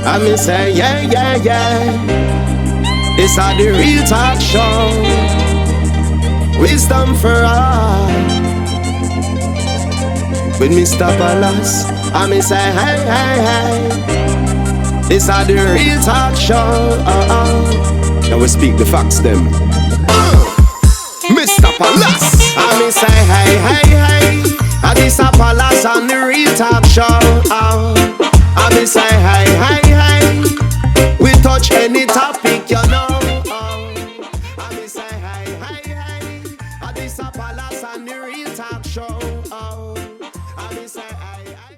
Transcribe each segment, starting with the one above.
I me say, yeah, yeah, yeah. This are the real talk show. Wisdom for all. With Mr. Palace, I me say, hey, hey, hey. This are the real talk show. Now we speak the facts them. Mr. Palace, I me say, hey, hey, hey. This a Palace on the real talk show. I me say, hey, hey, hey. We touch any topic, you know. I me say, hey, hey, hey. This a Palace on the real talk show. I me say, hey, hey.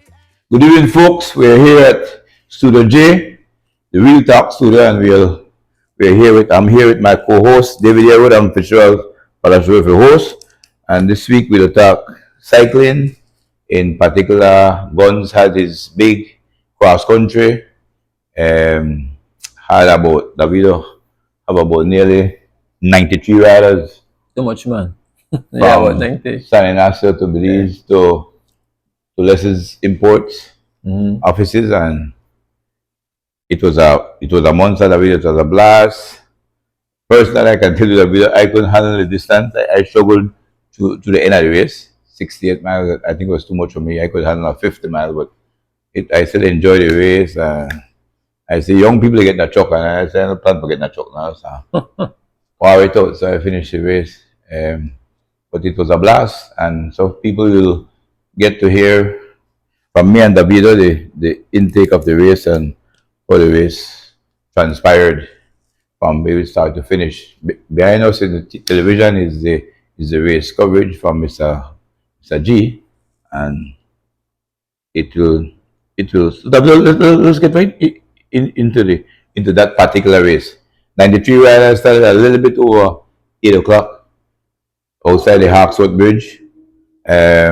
Good evening, folks. We're here at Studio J, the Real Talk Studio, and I'm here with my co-host David Yearwood. I'm Fitzgerald Palace the host, and this week we'll talk cycling. In particular, Guns had his big cross country. Had about Davido have about nearly 93 riders. Too much, man. Yeah, about 90. San Ignacio to Belize to Leslie's imports offices, and it was a monster. Davido, it was a blast. Personally, I can tell you that I couldn't handle the distance. I struggled to the end of the race. 68 miles, I think it was too much for me. I could handle a 50 miles, but I still enjoyed the race. I see young people get in a truck, and I said, I don't plan to get in a truck now. So, it out, so I finished the race. But it was a blast, and so people will get to hear from me and Davido the intake of the race and how the race transpired from maybe start to finish. Behind us in the television is the race coverage from Mr. G, and it will. Let's get right into that particular race. 93 riders started a little bit over 8 o'clock outside the Hawksworth Bridge. A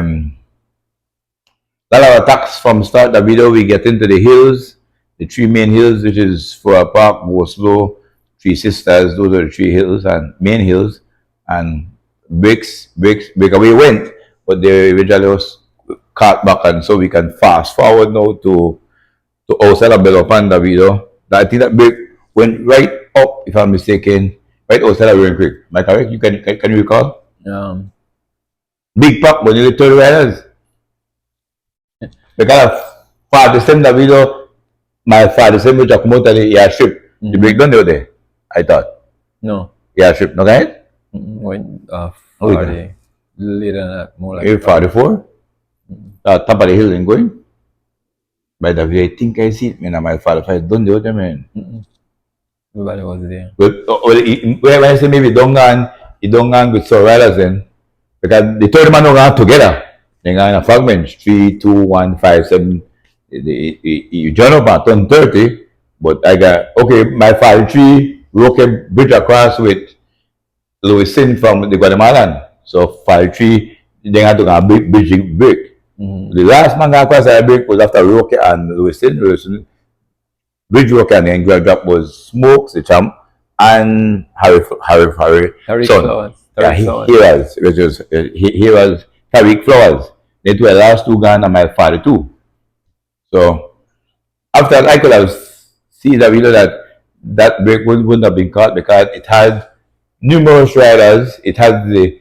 lot of attacks from start. Davido, we get into the hills, the three main hills, which is Fora Park, Boslow, Three Sisters. Those are the three hills and main hills, and breakaway went. But they originally was cut back, and so we can fast forward now to outside of Bellopan, Davido. I think that break went right up, if I'm mistaken, right outside of Rain Creek. Am I correct? Can you recall? Big pack, but nearly 30 riders. Because for the same Davido, my father same which I come out of the airstrip. The breakdown there, I thought. No. Airstrip, no right? Went Friday. Later than that, more like maybe 44? Top of the hill and going? By the way, I think I see it, man. My father, I don't do it, man. Nobody was there. But when I say maybe he don't gang with Sir Riders then, because the third man don't gang together. They gang in a fragment, 3, 2, 1, 5, 7. You join up at 10:30, but I got, okay, my father 3 broke a bridge across with Louis Sin from the Guatemalan. So 5-3, they had to go a big break. The last man got across the break was after Roque and Lewiston. Bridge Roque and then drop was Smokes, the champ, and Harry son. Flowers. He was Tariq Flowers. They were the last two gone and my father too. So after that, I could have seen that break wouldn't have been caught because it had numerous riders. It had the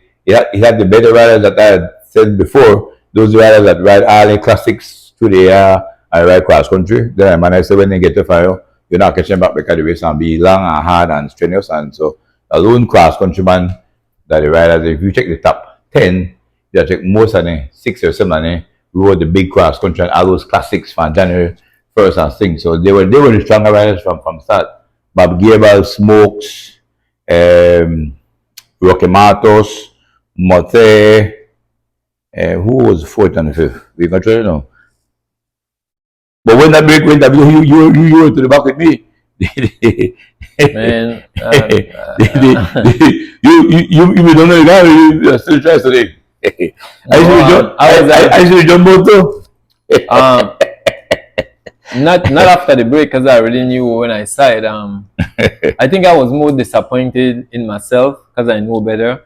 better riders that I had said before. Those riders that ride all the classics to the air and ride cross country. Then I say when they get to fire, you're not catching back because the race can be long and hard and strenuous. And so a lone cross countryman that the riders, if you check the top 10, you check most of them, 6 or 7 of them, rode the big cross country and all those classics from January 1st and things. So they were the stronger riders from start. Bob Gable, Smokes, Roque Matos, Mote, who was 4th and 5th? We can try it now. But when that break went, you were to the back with me. Man, you don't know the guy, you still try today. I should jump out too. Not after the break, because I already knew when I saw it. I think I was more disappointed in myself because I know better.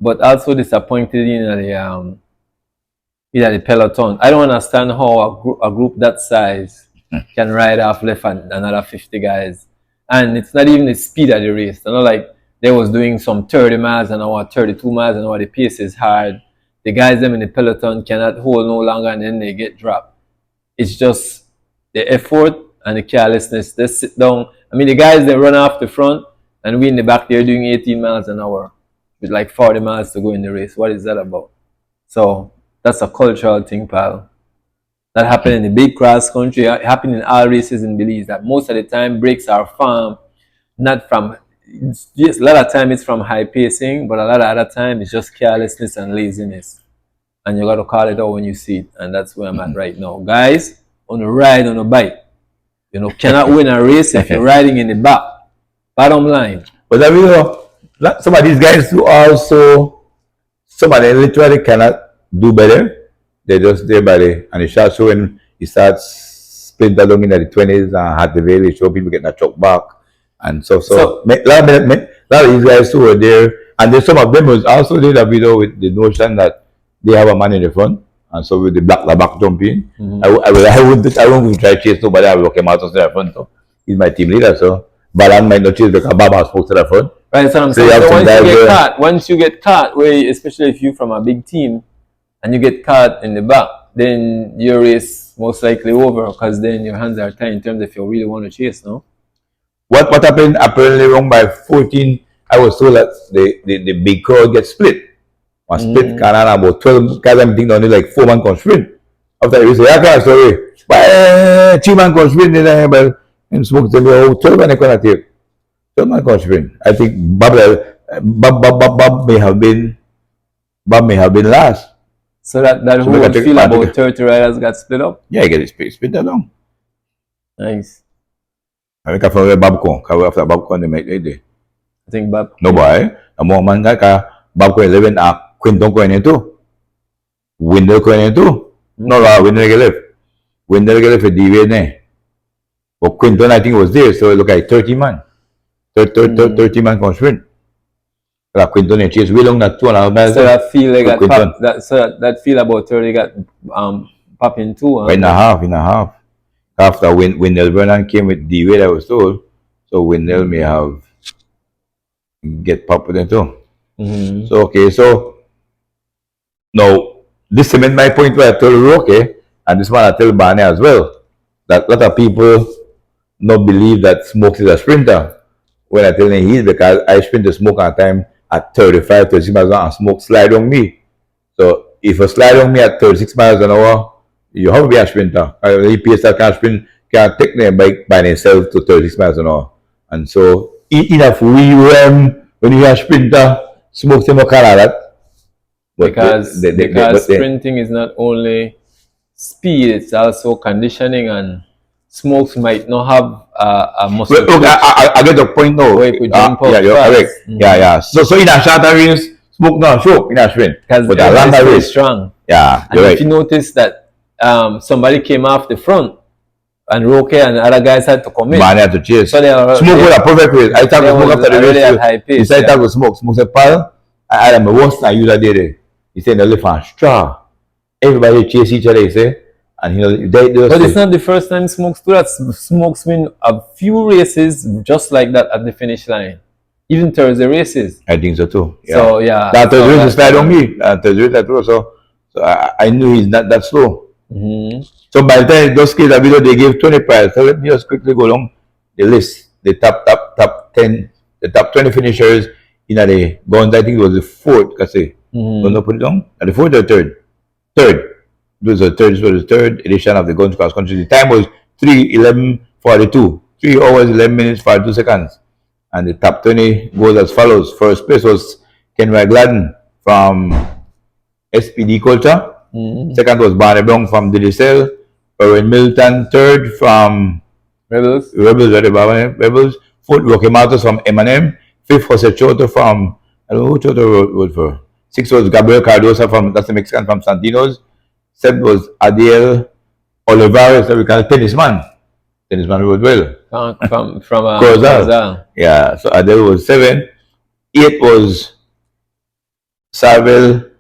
But also disappointed in the peloton. I don't understand how a group that size can ride off left and another 50 guys. And it's not even the speed of the race. You know, like they was doing some 30 miles an hour, 32 miles an hour. The pace is hard. The guys them in the peloton cannot hold no longer and then they get dropped. It's just the effort and the carelessness. They sit down. I mean, the guys, they run off the front and we in the back, they're doing 18 miles an hour with like 40 miles to go in the race. What is that about? So that's a cultural thing, pal. That happened in the big cross country. It happened in all races in Belize. That most of the time breaks are farm, not from. Yes, a lot of time it's from high pacing, but a lot of other time it's just carelessness and laziness. And you got to call it out when you see it, and that's where I'm at right now, guys. On a ride on a bike, you know, cannot win a race if you're riding in the back. Bottom line. But I mean, you know, some of these guys who also, some of them literally cannot do better. They're just there by the, and the shot showing, he starts splinter along in the 20s and had the veil, show people getting a truck back. And so a lot of these guys who were there, and then some of them was also did a video with the notion that they have a man in the front, and so with the back jumping. I wouldn't try to chase nobody. I will walk him out to the front. So he's my team leader, so Balan might not chase because Baba spoke to the front. Right, so I'm saying once you get caught, where especially if you're from a big team and you get caught in the back, then your race most likely over because then your hands are tied in terms if you really want to chase, no? What happened apparently wrong by 14, I was told that the big crowd gets split. One split Canada about 12 guys, I'm thinking only like 4 man can sprint. After you say, I can't sorry. But 3 man can sprint in there, but in smoke tell me, 12 man can take. 12 man can sprint. I think Bob may have been last. So that whole feel about 30 riders got split up? Yeah, get it split along. Nice. I think after Babcon, after Babcon they make it. I think Bob. No boy. A more man like Babcon 11 Quinton going into. Windel going into. No, Windel get left. Windel get left for DV. But Quinton I think was there, so it look like 30 man. 30 man can sprint. Quinton and chase way long that 2.5 miles. So that feel they got popped, that feel about 30 got popping too. Huh? In a half. After Wendell Vernon came with the way I was told, so Wendell may have get popped with it too. So okay, so now this cement my point where I told Roque, and this one I tell Barney as well, that a lot of people not believe that Smokes is a sprinter. When I tell him he is, because I sprint the Smoke at time at 35, 36 miles an hour and Smoke slide on me. So if you slide on me at 36 miles an hour, you have to be a sprinter. The pace that can sprint can take their bike by themselves to 36 miles an hour. And so enough when you're a sprinter, Smoke them kind of that. Because sprinting is not only speed, it's also conditioning, and Smokes might not have a muscle. Well, look, I get the point now. Yeah, you're correct. Yeah. So in a shorter race, Smoke not show in a sprint. Because but a longer race, strong. Yeah, and if you notice that somebody came off the front and Roque and other guys had to come in. Man had to chase. So Smoke was a perfect race. I thought Smoke after the race. He said that was Smoke. Smoke said, pal, I am a worst I use that day. He said, the left and straw. Everybody chase each other, he said. And but it's not the first time Smokes do that. Smokes win a few races just like that at the finish line. Even Thursday races. I think so too. Yeah. So yeah. That Thursday race slide on me. Thursday race too. So I knew he's not that slow. So by the time those kids that video they gave 20 prize. So let me just quickly go along the list. The top 10, the top 20 finishers in the guns. I think it was the 4th. Don't put it down. And the 4th or 3rd? 3rd. This was the third edition of the Guns Cross Country. The time was 3:11:42. 3 hours 11 minutes 42 seconds. And the top 20 goes as follows. First place was Kenway Gladden from SPD Culture. Second was Barney Brown from Didicel. Owen Milton, third from Rebels. 4th, Rocky Matos from M&M. 5th, Jose Choto from, I don't know who Choto wrote for. 6th was Gabriel Cardosa that's the Mexican from Santinos. 7th was Adiel Olivares, we call tennisman. Tennisman wrote well. From Crozal. Yeah, so Adiel was 7th. 8th was Samuel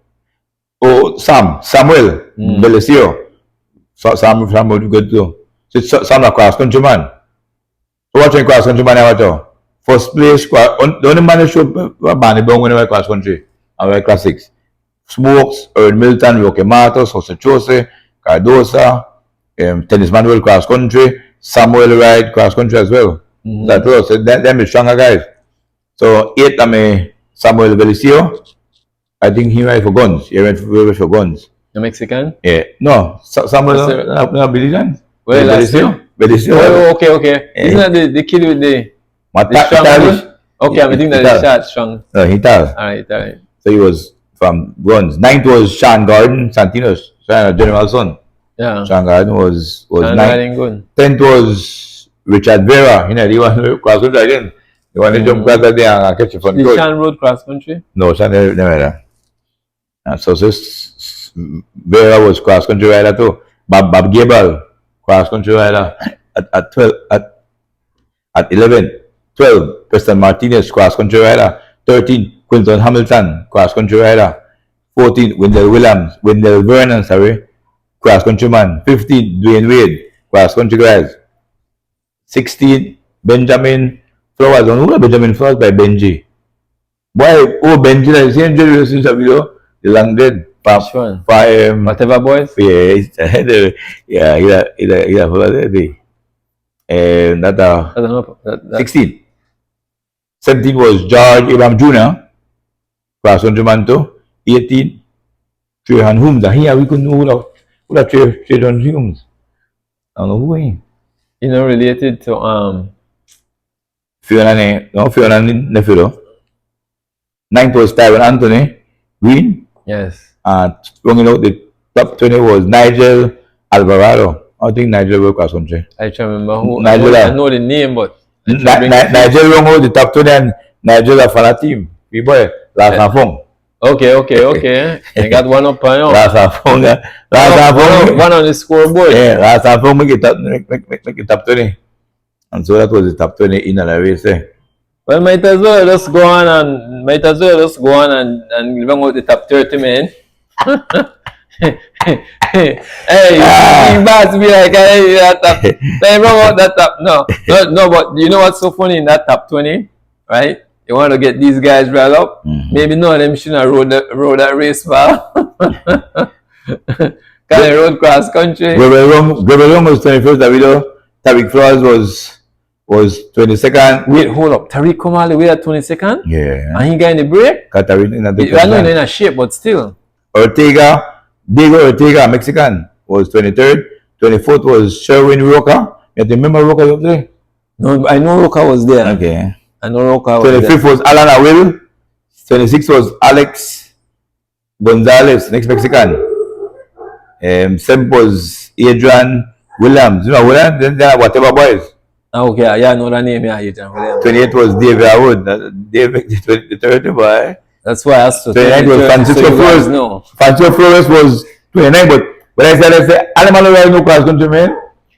Belicio. So Sam was good too. So some are cross country man. So watching cross country man I watch. First place, the only man who showed Barney Bong when I went cross country. I went class 6. Smokes, Earl Milton, Roque Matos, Jose Chose, Cardosa, Tennis Manuel cross country, Samuel Wright cross country as well. That was so them is stronger guys. So 8 I mean Samuel Belicio. I think he went for guns. He went for guns. The Mexican? Yeah. No, Samuel Belicio. Well, Belicio. Oh, okay. Isn't that the kid with the strong one? Okay, I'm thinking that the shot strong. No, Hital. Alright. So he was from guns. 9th was Sean Gordon, Santinos, General Son. Yeah. Sean Gordon was 9th. Good. 10th was Richard Vera. You know, he wanted to cross country again. He wanted to jump back there and catch a front Did road. Sean road cross country? No, Sean never. So this Vera was cross country rider too. Bob Gable, cross country rider at 12 at 11. 12, Preston Martinez, cross country rider. 13, Quinton Hamilton, cross country rider. 14, Wendell Vernon, cross country man. 15, Dwayne Wade, cross country guys. 16, Benjamin Flowers. Who Benjamin Flowers by Benji? Boy, Benji, the same generation of video, the long dead. Which one? Whatever boys? Yeah, he's follow that. And that I don't know. 16. 17 was George Abraham Jr. Cross country man too. 18, Trehan Holmes. Here we couldn't know who that Trehan Holmes. I don't know who he is. You know, related to Fiona nephew though. 9th was Tyron Anthony Green. yes. Running out the top 20 was Nigel Alvarado. I think Nigel will cross country. I can't remember who. Nigel, I know the name, but Nigel run out the top 20 and Nigel a fan of team. We boy last and phone. Okay. I got one up on you. Last and phone. One on the scoreboard. Yeah, last and phone make it top 20. And so that was the top 20 in the race. Well, might as well just go on and run out the top 30, man. Hey, you boss be like, hey, that top. They run out that top. No, but you know what's so funny in that top 20, right? You want to get these guys riled up. Maybe none of them shouldn't have rode that race far. Because they rode cross country. Gabriel was 21st, Davido. Tariq Flores was 22nd. Wait, hold up. Tariq come all the way at 22nd? Yeah. And he got in the break? I know he's in a shape, but still. Diego Ortega, Mexican, was 23rd. 24th was Sherwin Roca. You remember Roca up there? No, I know Roca was there. Okay. I know Roca was 25th was Alan Awil. 26th was Alex Gonzalez, next Mexican. 7th was Adrian Williams. You know Williams? Then there are whatever boys. Okay, yeah, I know that name, yeah, Adrian Williams. 28th was David Howard. David, the 30th boy. That's why I asked you. 29th was Francisco Flores. No. Francisco Flores was 29, but when I said, Alemano Royal no cross country man.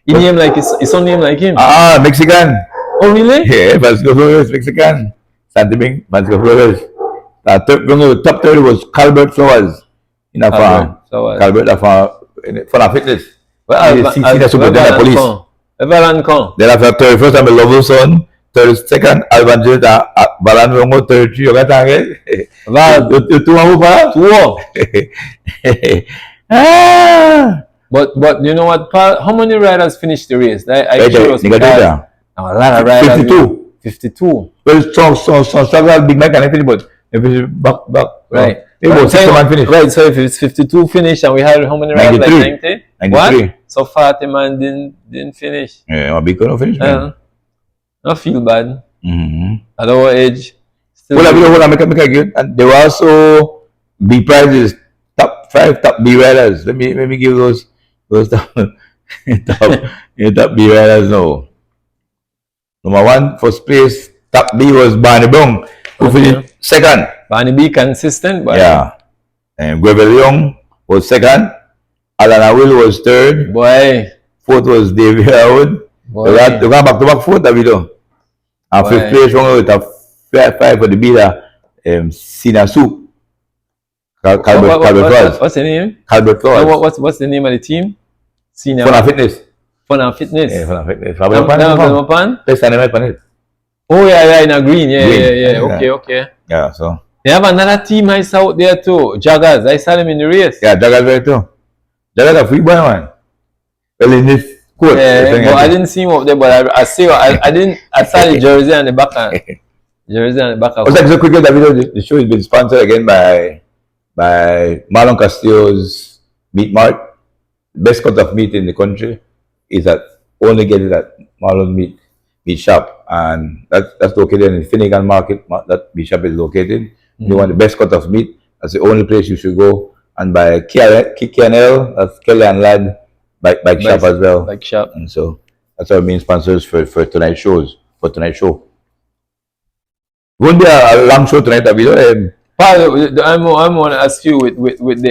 He named like his son name like him. Mexican. Oh really? Yeah, Francisco Flores, Mexican. Santiming, Francisco Flores. The top 30 was Calbert Flores. In a farm. Calbert for the fitness. Police. Then after 31st, I'm a Lovell son. 32nd, Alvan James, Balan Rongo, 33, you got target. You two are But you know what, Paul? How many riders finished the race? I sure a lot of riders. 52. Well, some big Mac and everything, but if it's back. Right. It was 6 man finish. Right, so if it's 52 finish and we had how many riders? 93. Like 90? 93. What? So 40 man didn't finish. Yeah, big couldn't finish, man. I feel bad. Mm-hmm. At our age. Hold on, make again. And there were also B prizes, top 5 top B riders. Let me give those top B riders now. Number 1, first place, top B was Barney Bong, who finished 2nd. Barney B consistent, but yeah. And Gravel Young was 2nd. Alan Awil was 3rd. Boy. 4th was David Howard. They got back to back 4th, Davido. And 5th place wrong with a 5 for the bidder, Sina Soup. What's the name? Calbert Flores. What's the name of the team? Sina Fun Fitness. Fun and Fitness. Yeah, fun and fitness. Place animal on it. Oh yeah, in a green. Yeah, Green. yeah. Okay. Yeah, so. They have another team I saw out there too. Jaggers. I saw them in the race. Yeah, Jaggers there too. Jaggers a free boy, man. Well, in this court. Yeah, but I didn't see him up there. But I see. I didn't. I saw the jersey on the back. Jersey on the back. Also, so quickly, the show has been sponsored again by Marlon Castillo's Meat Mart. Best cut of meat in the country is that only get it at Marlon Meat Shop, and that's located in Finnegan Market. That meat shop is located. You want the best cut of meat, that's the only place you should go. And by KNL, that's Kelly and Lad bike shop as well. Bike shop. And so that's our main sponsors for tonight's shows. For tonight's show, won't be a long show tonight, Davido. Paul, I want to ask you with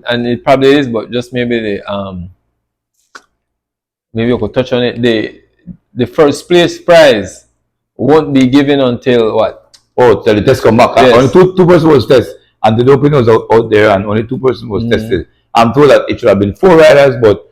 and it probably is, but just maybe maybe you could touch on it. The first place prize won't be given until what? Oh, till the test come back. Yes. Only two person was tested, and the doping was out there, and only 2 person was tested. I'm told that it should have been 4 riders, but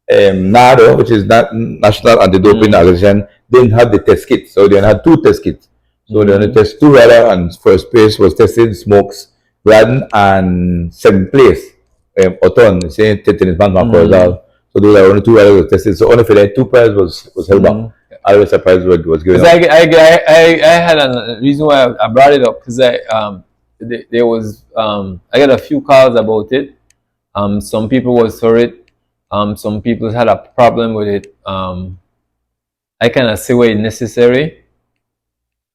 NADO, which is National Anti-Doping Association, didn't have the test kit, so they had 2 test kits. So they only test 2 riders, and first place was tested Smokes, Braden, and 7th place, Oton, saying Titinis Bank Corzal. So those are only 2 riders were tested. So only for that 2 prize was held back. All the surprise was given. I had a reason why I brought it up because there was I got a few calls about it. Some people was for it. Some people had a problem with it. I kind of see why it's necessary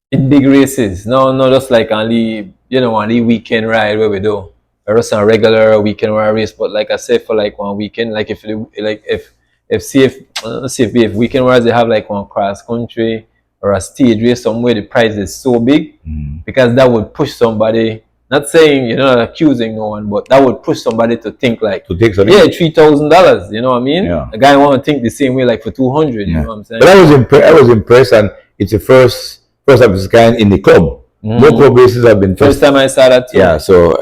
in big races. No, just like only only weekend ride where we do. Or just a regular weekend ride race. But like I said, for like one weekend, like if weekend rides they have like one cross country or a stage race somewhere, the prize is so big because that would push somebody. Not saying you're not accusing no one, but that would push somebody to think like to take something. Yeah, $3,000. You know what I mean? Yeah. A guy want to think the same way like for 200. You know what I'm saying? But I was impressed, and it's the first of its kind in the club. No club races have been first time I saw that too. Yeah, so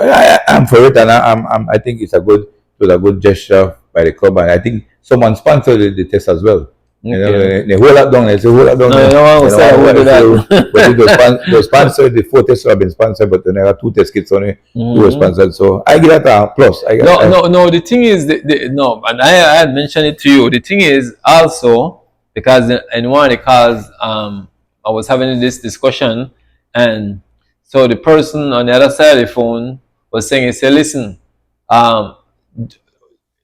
I'm for it, and I think it was a good gesture by the club, and I think someone sponsored the test as well. Okay. They hold that down. They say hold that down. No, no one say hold that. But they sponsored. The 4 tests have been sponsored, but there are 2 test kits only. 2 were sponsored. So I give that a plus. No. The thing is, no, and I had mentioned it to you. The thing is also because in one of the calls, I was having this discussion, and so the person on the other side of the phone was saying, he said, listen,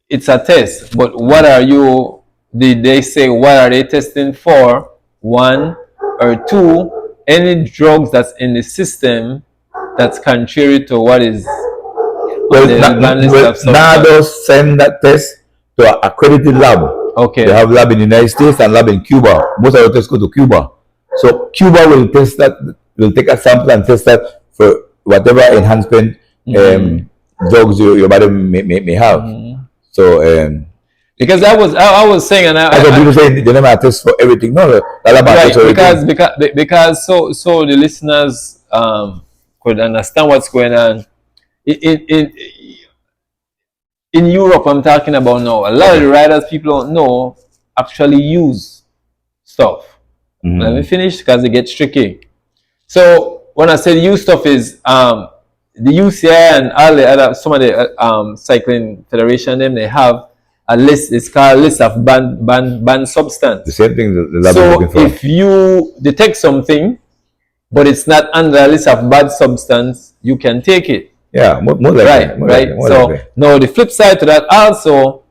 it's a test, but what are you? Did they say what are they testing for? 1 or 2, any drugs that's in the system that's contrary to what is NADO send that test to an accredited lab. Okay. They have lab in the United States and lab in Cuba. Most of the tests go to Cuba. So Cuba will test that, will take a sample and test that for whatever enhancement drugs your body may have. So because I was saying, and I people say they never test for everything. No, right, because so the listeners could understand what's going on. In Europe, I'm talking about now. A lot of the riders people don't know actually use stuff. Let me finish because it gets tricky. So when I say use stuff is the UCI and all the other some of the cycling federation they have a list. It's called a list of banned substance. The same thing the lab so is looking for. If you detect something, but it's not under a list of bad substance, you can take it. Yeah, more likely. Right. So now the flip side to that also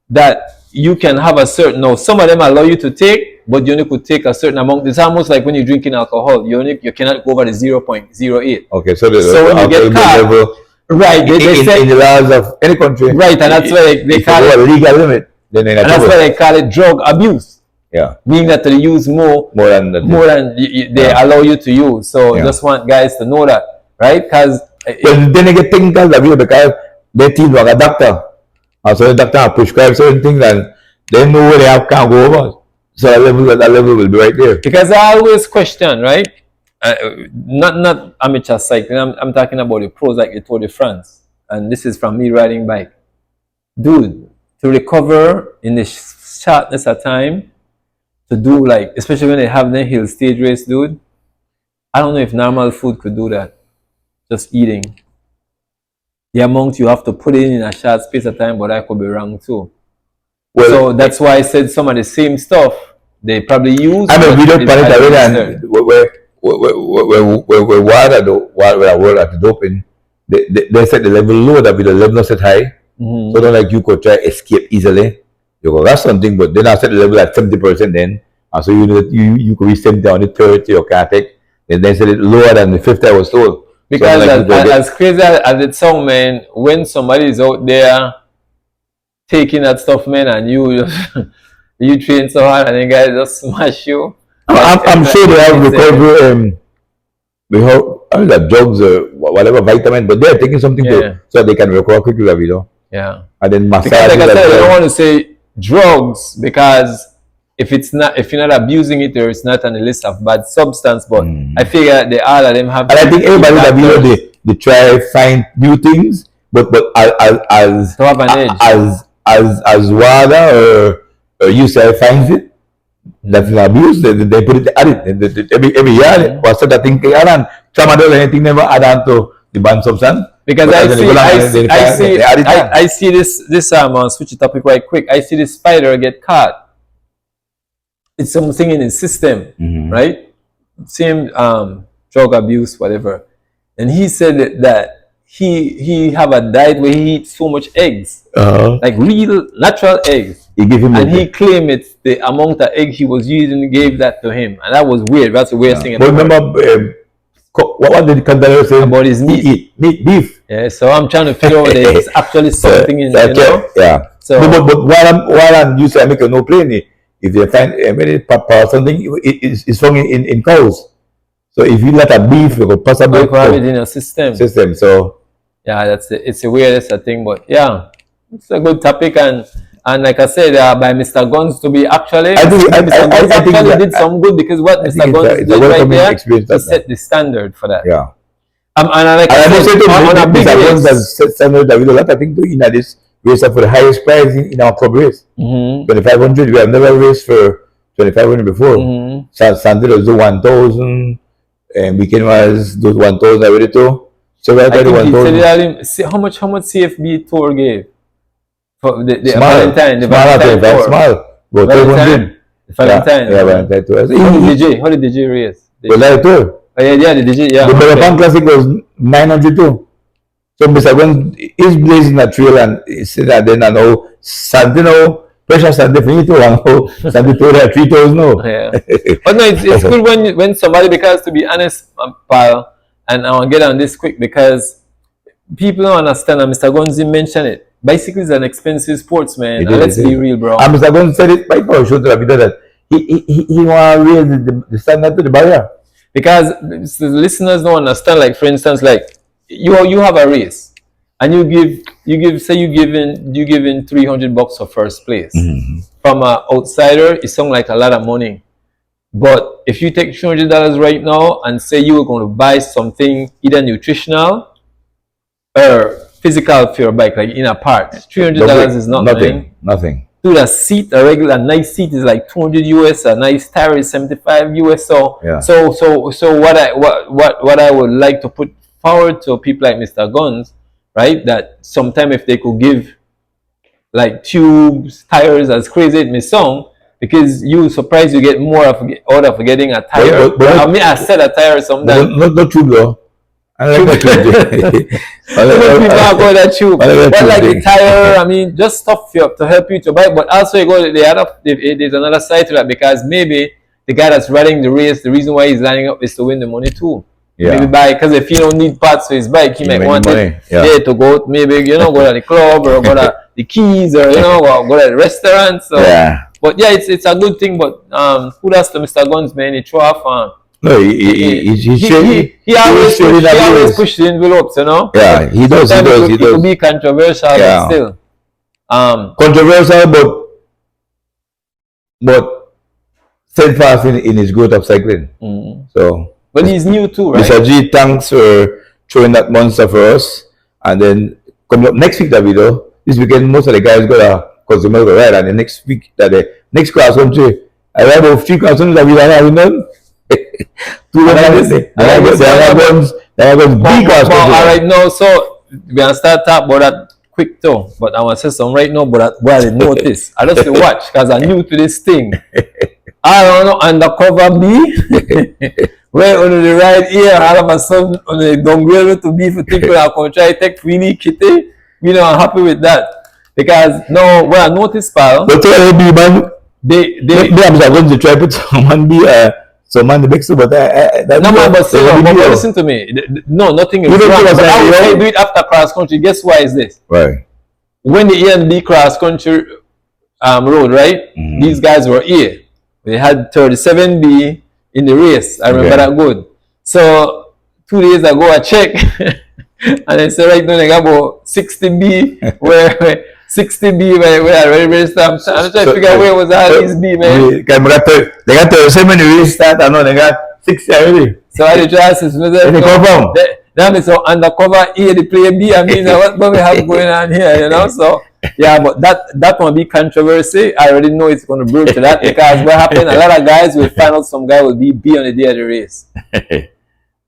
that you can have a certain. Now some of them allow you to take, but you only could take a certain amount. It's almost like when you're drinking alcohol. You cannot go over the 0.08. Okay, so when you get caught, level, right? They say in the laws of any country, right, and that's why they call it a legal limit. Then and that's why they call it drug abuse. Yeah, meaning that they use more than they allow you to use. So just want guys to know that, right? Because then they get technical because they team like a doctor, and so the doctor prescribe certain things, and they know where they can't go over. So that level will be right there. Because I always question, right? Not amateur cycling. I'm talking about the pros like the Tour de France, and this is from me riding bike. Dude, to recover in the shortness of time to do like, especially when they have the hill stage race, dude. I don't know if normal food could do that. Just eating. The amount you have to put in a short space of time, but I could be wrong too. Well, so that's why I said some of the same stuff they probably use. I mean, we don't panic away and where water at the doping, they set the level low, that with the level not set high. So don't like you could try escape easily. You go, that's something, but then I set the level at 70% then. And so you know that you could be 70 on the 30 or can't take. Then set it lower than the 50 I was told. Because so as crazy as it sounds, man, when somebody is out there taking that stuff, man, and you you train so hard and the guys just smash you. I'm sure they have recovery, drugs or whatever vitamin, but they're taking something so they can recover quickly, you know. Yeah. And then massage. Because like I said, I don't want to say drugs because if you're not abusing it or it's not on the list of bad substance, but I figure they all of them have. And I think everybody that they try find new things, but as to have an edge. as water or you say finds it, that's an abuse. They put it at it every year. What's that thing? And tramadol anything never add on to the banned substance. Because I see this switch the topic right quick. I see this spider get caught. It's something in his system, right? Same drug abuse, whatever. And he said that he have a diet where he eats so much eggs, like real natural eggs. He give him, and he claimed it's the amount of egg he was using gave that to him, and that was weird. That's the weirdest thing. But remember, what did the container say about his meat? Meat, beef. Yeah, so I'm trying to figure out that it's actually something in, you know. Yeah. So, but while I'm used to make a no plane, if they find something, it's found in cows. So if you let a beef, you could possibly have it in a system. So yeah, it's the weirdest thing, but yeah, it's a good topic, and like I said, by Mr. Guns to be actually, I think did some good, because what Mr. Guns did right there to set the standard for that. Yeah. And like I said, on a big race, set standard that we do a lot. I think in this race for the highest prize in our club race, 2,500. We have never raced for 2,500 before. Sunday was the 1,000, and weekend was those 1,000 already too. So I think he said how much CFB tour gave for the Valentine tour. Small. About 200. Valentine. Yeah, Valentine tour. How did DJ race? Valentine tour. Oh, yeah, the DJ, yeah. The Marathon Classic was 900 too. So Mr. Gun is blazing a trail, and he said that then I know Santino, pressure Santino finito, and Santino told her 3,000 no. Yeah. But no, it's good when somebody, because to be honest, pal, and I want to get on this quick, because people don't understand, and Mr. Gonzi mentioned it. Bicycle is an expensive sports, man. Let's be real, bro. And Mr. Gonzi said it right now, showed to the video that he want to raise the standard to the barrier. Because the listeners don't understand, like for instance, like you have a race and you give say you give in $300 for first place. From an outsider, it sounds like a lot of money. But if you take $200 right now and say you were going to buy something either nutritional or physical for your bike, like in a part, $300 is nothing. Dude, a seat, a regular nice seat is like $200 US. A nice tire is $75 US. So what I would like to put forward to people like Mr. Guns, right? That sometime if they could give like tubes, tires, as crazy as it may sound, because you surprised you get more out of getting a tire. I mean, I said a tire sometimes. Not tube though. I like that tube. But like the tire, I mean, just stuff to help you to buy. But also you go there's another side to that, because maybe the guy that's running the race, the reason why he's lining up is to win the money too. Yeah. Maybe because if he don't need parts for his bike, he might want it there to go. Maybe go to the club or go to the Keys or or go to the restaurant. So but yeah, it's a good thing. But kudos to Mr. Guns, man. He threw off no, he always push the envelopes, you know. Yeah, he does. He could be controversial, but still. Controversial, but steadfast in his growth of cycling. So, but he's new too, right? Mr. G, thanks for throwing that monster for us. And then coming up next week, Davido, this weekend most of the guys got a because you might go right, and the next week, that the next cross country, I ride about 3 cross countries that we don't have done. 2 of them, they are going big cross country. All right, now, so we can start talk about that quick too, but I want to say something right now, but I didn't notice. I just watch because I'm new to this thing. I don't know, undercover B. Where on the right here, all of a sudden, on the downgrade to be for people that come try to take really kitty. We know I'm happy with that. Because now, what I noticed, pal, But be man, they are going to try to put someone be someone the big super, but no man, but listen to me. No, nothing is wrong. But I do it after cross country. Guess why is this? Right. When the A and B cross country road, right? Mm-hmm. These guys were here. They had 37B in the race. I remember that good. So 2 days ago I checked and they said right now they got about 60B where 60B where I already registered. I'm trying to figure out where was all these B, man. They got 37 in the race start, I know they got 60 already. So I just asked this, They come from. that means so undercover A the player B. I mean what we have going on here, you know? So yeah, but that won't be controversy. I already know it's going to brew to that because what happened, a lot of guys will find out some guy will be B on the day of the race.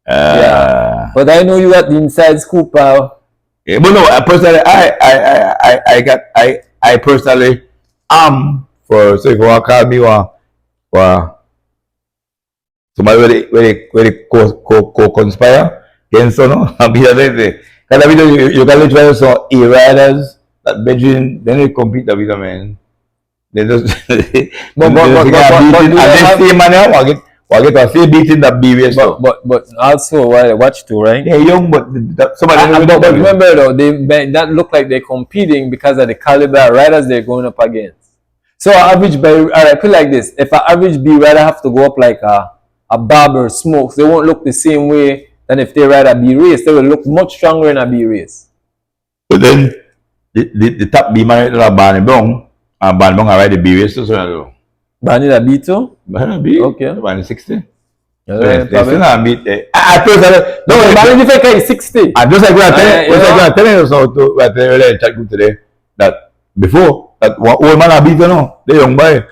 Yeah. But I know you got the inside scoop, pal. Yeah, but no, personally, I personally am for, so if you want to call me for somebody where they co-conspire against, I'll be there. Because you can literally so A-riders, that Beijing, then they compete with them, man. They just but beating that B race. But also watch too, right? Yeah, young, but somebody. But remember though, that look like they're competing because of the caliber of riders they're going up against. So average B, alright, put it like this: if an average B rider have to go up like a Barber Smokes, they won't look the same way than if they ride a B race. They will look much stronger in a B race. But then the top B man is Barney Brown, and Barney Brown ride the B race too. So Barney the B too? Barney B. Okay. Barney 60. They still not beat. No, Barney different is 60. And just like we are telling you so to we are telling chat group today that before that old man beat the young boy.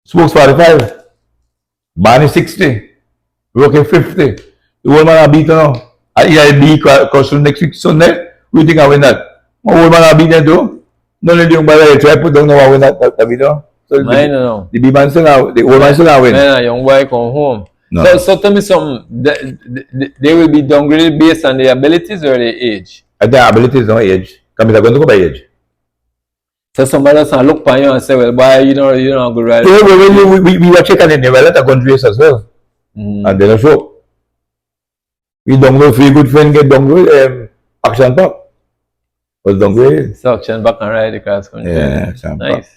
Smokes 45. Barney 60. Rocky 50. The old man beat and he B costume next week Sunday. We think I win that. Old man beat them too. None of the young boy try put down no win that video. So no. The B-man still now, the old man still now win. Man, young boy come home. No. So tell me something. They will be downgraded based on their abilities or their age? Their abilities, no age. Because they're going to go by age. So somebody else can look at you and say, well, boy, you know a good rider. Yeah, we were checking in the Valetta country race as well. And then a show. We downgrade 3 good friends get downgrade Action Park. Was downgrade. So Action Park can ride the cross country. Yeah, Action Park. Nice.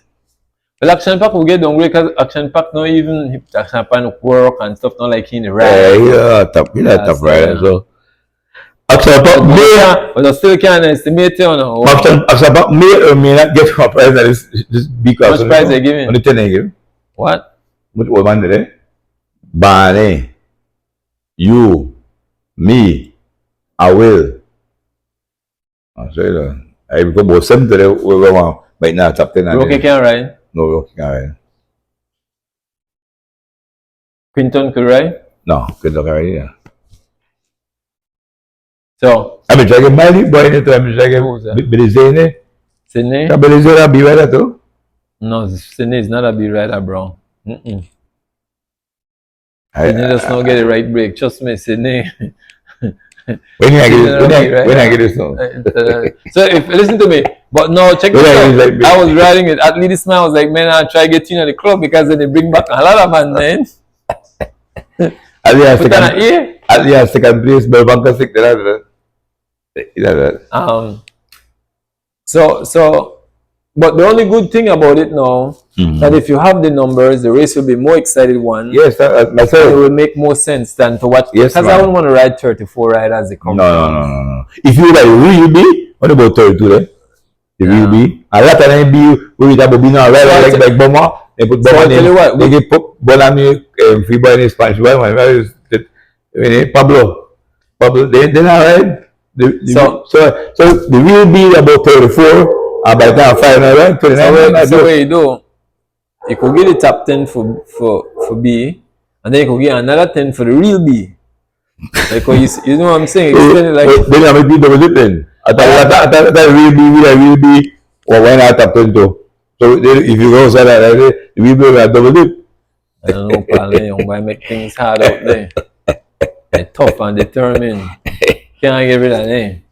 Well, Action Park will get downgrade because Action Park not even Action Park work and stuff not like in the ride. Yeah, top rider. So Action Park but I still can't estimate you know. Action Park may or may not get a prize that is just because how much prize they giving? On the 10 they give. What? What old man did it? Barney, you, me, I will. I say that. I become about 7 today. We want right now top 10. Rocky can't ride. No, Rocky can't ride. Quinton could ride. No, Quinton can't ride. Yeah. So I mean, try to get Miley boy in it. I mean, try to get Belizane. Sydney? Belizane be rider too. No, Sydney is not a B rider, bro. Sydney does not get the right break. Trust me, Sydney. When I get this song. So if listen to me, but no, check this out. I was riding it. At least this man was like, man, I'll try to get in at the club because then they bring back a lot of man then. At the second place, Burbank sick. So but the only good thing about it now that if you have the numbers, the race will be more excited one. Yes, myself. It will make more sense than to watch. Yes, because I don't want to ride 34 riders. They come. No. If you like real B, what about 32 then? The real B. A lot of them B, we have Bobina ride like Bomber. They put Bomber in. They get Bonami free boy in Spanish boy. Pablo. Then I ride. So the real B about 34. And by the time final round, 29 So what you do, you could get the top 10 for B, and then you could get another 10 for the real B. Like, you know what I'm saying? It's kind of like, then I'm going to double it then. I thought real B, or why not top 10 too? So if you go outside that, we will have double it. I don't know, pal, young boy, make things hard out there. They're tough and determined. Can't get rid of them.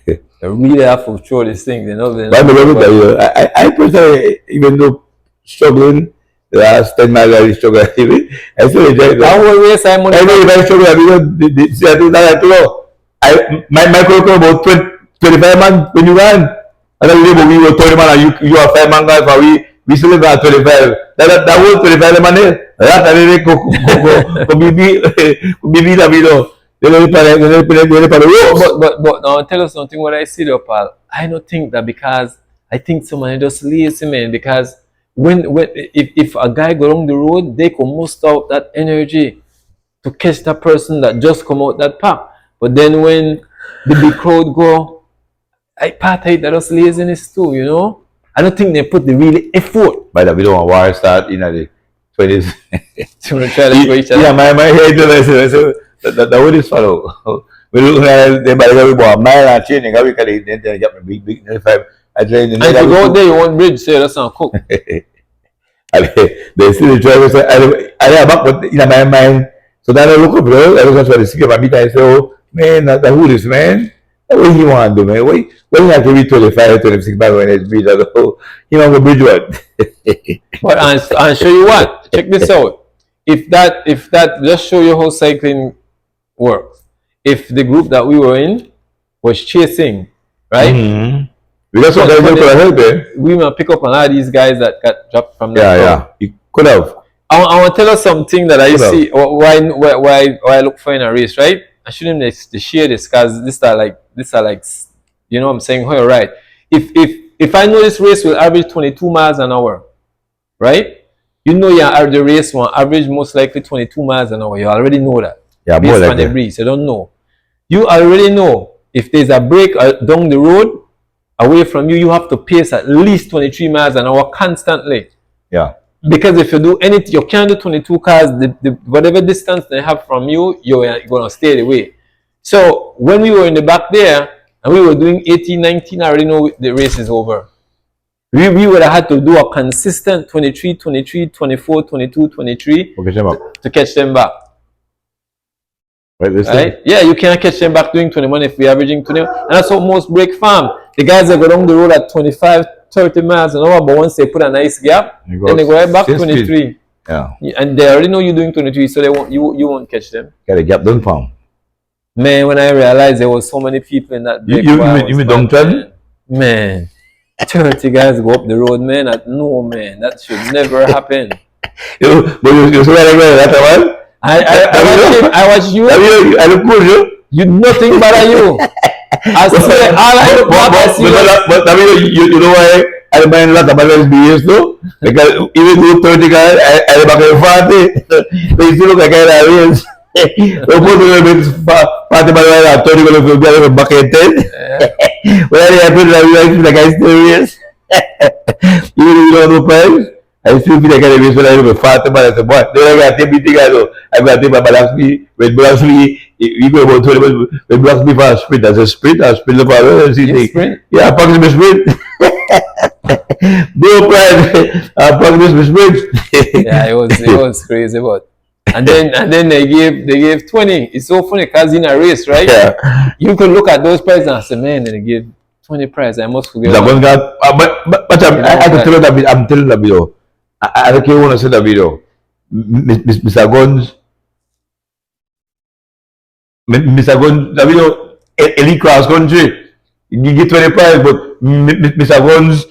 They really have to throw this thing. I personally, even though struggling, the last 10 miles I struggle. I still enjoy it. I always say money. I know if I struggle, because my crew about 25 man when you run. And then we were 20 man and you are 5 man guys, but we still got 25. That was 25 man there. That I didn't go be the video. But now tell us something what I see though, pal. I don't think that because I think someone just lazy, man, because if a guy go along the road, they can muster out that energy to catch that person that just come out that pack. But then when the big crowd go, I part that just laziness too, you know. I don't think they put the real effort. By the way, don't war start in the 20s. Yeah, my head is the way is follow. We look at them by the way, mile and chain, and we can get me big 95. And if you go out there, you want bridge, say that's not cook. They see the driver say, I have back in my mind. So then I look up, I look at the city of Abita, I say, oh, man, that's the hood is, man. What do you want to do, man? Why you have to be 25, 26 miles when it's bridge? You want to bridge what? But I'll show you what. Check this out. If that, just show you how cycling works. If the group that we were in was chasing, right? Mm-hmm. We just want to help, eh? We might pick up a lot of these guys that got dropped from the Yeah. You could have. I want to tell us something that I see. Why I look for in a race, right? I shouldn't share this because these are like, you know what I'm saying? Oh, right. If I know this race will average 22 miles an hour, right? You know the race will average most likely 22 miles an hour. You already know that. Yeah, based more like on the breeze. You don't know. You already know if there's a break down the road away from you, you have to pace at least 23 miles an hour constantly. Yeah. Because if you do anything, you can't do 22 cars, whatever distance they have from you, you're going to stay away. So when we were in the back there and we were doing 18, 19, I already know the race is over. We would have had to do a consistent 23, 23, 24, 22, 23 to catch them back. Right? Yeah, you can't catch them back doing 21 if we're averaging 20. And that's how most break farm. The guys that go down the road at 25, 30 miles an hour, but once they put a nice gap, then they go right back 23. Yeah. And they already know you're doing 23, so you won't catch them. Got a gap done farm. Man, when I realized there was so many people in that break you mean Downtown? Man, 30 guys go up the road, man. No, man, that should never happen. You saw that one? I watch you. I look good, you nothing but you. I swear, all I look but you know why I mind a lot about SBS though? Because even though 30 guys, I back in 40, they still look like I realize. We're both a bit party by the 30 going to be a bucket 10. When I happen to realize the guy still is. Even if you don't know price. I still feel like I was when I was fat, but I said, boy, they got everything I know. I got to balance me, with balance me, we go about 20 minutes, with balance me for a sprint. As a sprint, I sprint for a sprint. Yeah, I packed the sprint. No pride, I packed the sprint. Yeah, it was crazy, but. And then they gave 20. It's so funny because in a race, right? Yeah. You could look at those prizes and say, man, they give 20 prizes. I must forget. But I can tell you that I'm telling the video. I don't care when I say the video. Mr. Guns, the video, elite cross country, you get 20 prize, but Mr. Guns,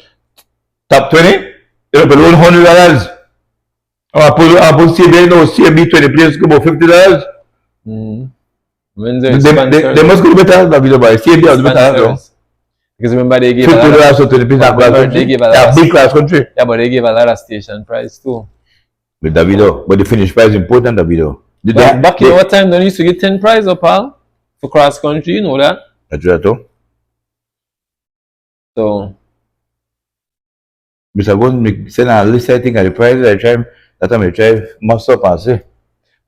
top 20, you know, below $100. I put CMB 20 players, go about $50. They must go better the video by CMB was better. Because remember they gave $50 to the big class country. Yeah, but they gave a lot of station price too. With the video, but the finish price is important. The video. Back in our time, they used to get 10 prize up, pal, for cross country. You know that. That's right, too. So Mr. Gun, me send a list, I think, of the prices. That time I try must up and say.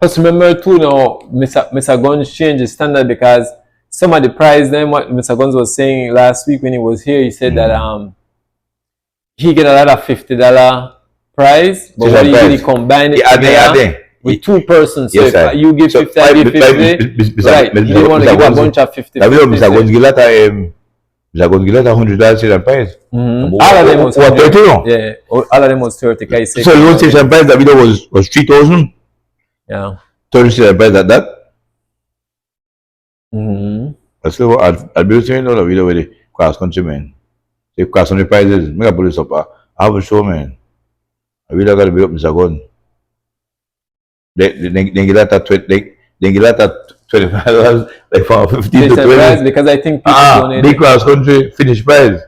Plus remember too now, Mr. Guns changed the standard because some of the price then what Mr. Guns was saying last week when he was here, he said that he get a lot of $50 price, but what he really combine it together with two persons. So Yes, if you give 50, I give 50, right? He didn't want to give a bunch of 50. Mr. Guns give that Mr. Guns give that $100 station price. All of them was 30, no? Yeah, all of them was 30. So the station price that video was 3,000. Yeah. 30 station price at that. That's what I'll be saying. No, the video with the cross country man. The cross country prices. Make a police up. I have a show, man. I really got to be up, Mr. Gun. They get that at 20. They get that at $25, like from 15 to 20. Because I think people big cross country finish price,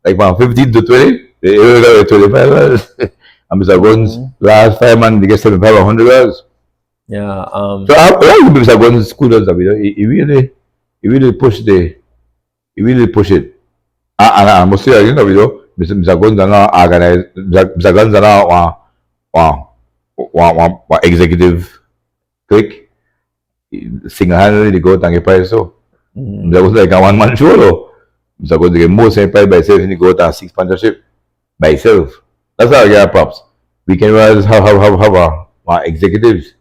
like from 15 to 20. They got $25. And Mr. Gun's last 5 months they get $75 or $100. Yeah. So how Mr. Gun's school does that? He really push it. And I must say, you know, Mr. Guns are not organized. Mr. Guns are not one executive click. Single-handedly they go out and get price. So Mr. Guns like a one-man show though. Mr. Guns get most price by himself and he go out and 6 sponsorship by himself. That's how I get props. We can always have executives.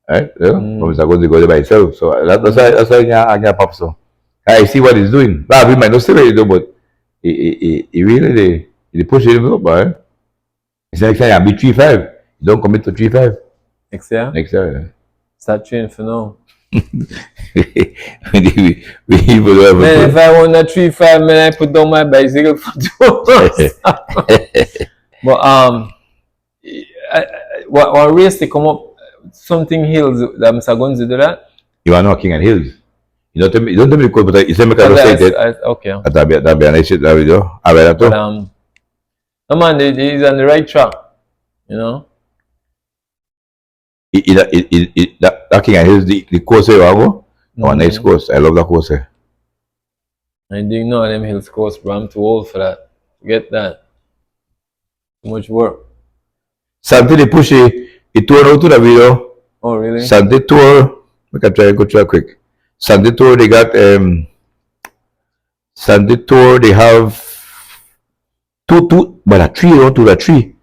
Right? Yeah? Mr. Guns go there by himself. So that's how I get props. So I see what he's doing. But we might not say what he do, but he really they push it up, right? It's next time I'll be 3-5. You don't commit to 3-5. Next year? Next year. Start training for now. we Man, if I want a 3-5, man, I put down my bicycle for 2 hours. But what race they come up, something hills that Mr. Guns do that? You are not King and Hills. You don't tell me but you say make I say that. Okay. That'll be a nice shit that video. I read that too. No man, he's on the right track. You know? That King and Hills, the course you go. A nice course. I love that course. I didn't know them hills course, bro. I'm too old for that. Forget that. Too much work. Santi they push it tour out to the video. Oh really? Santi tour. We can try and go through it quick. Santi tour they got Santi tour they have two but a three on to the three.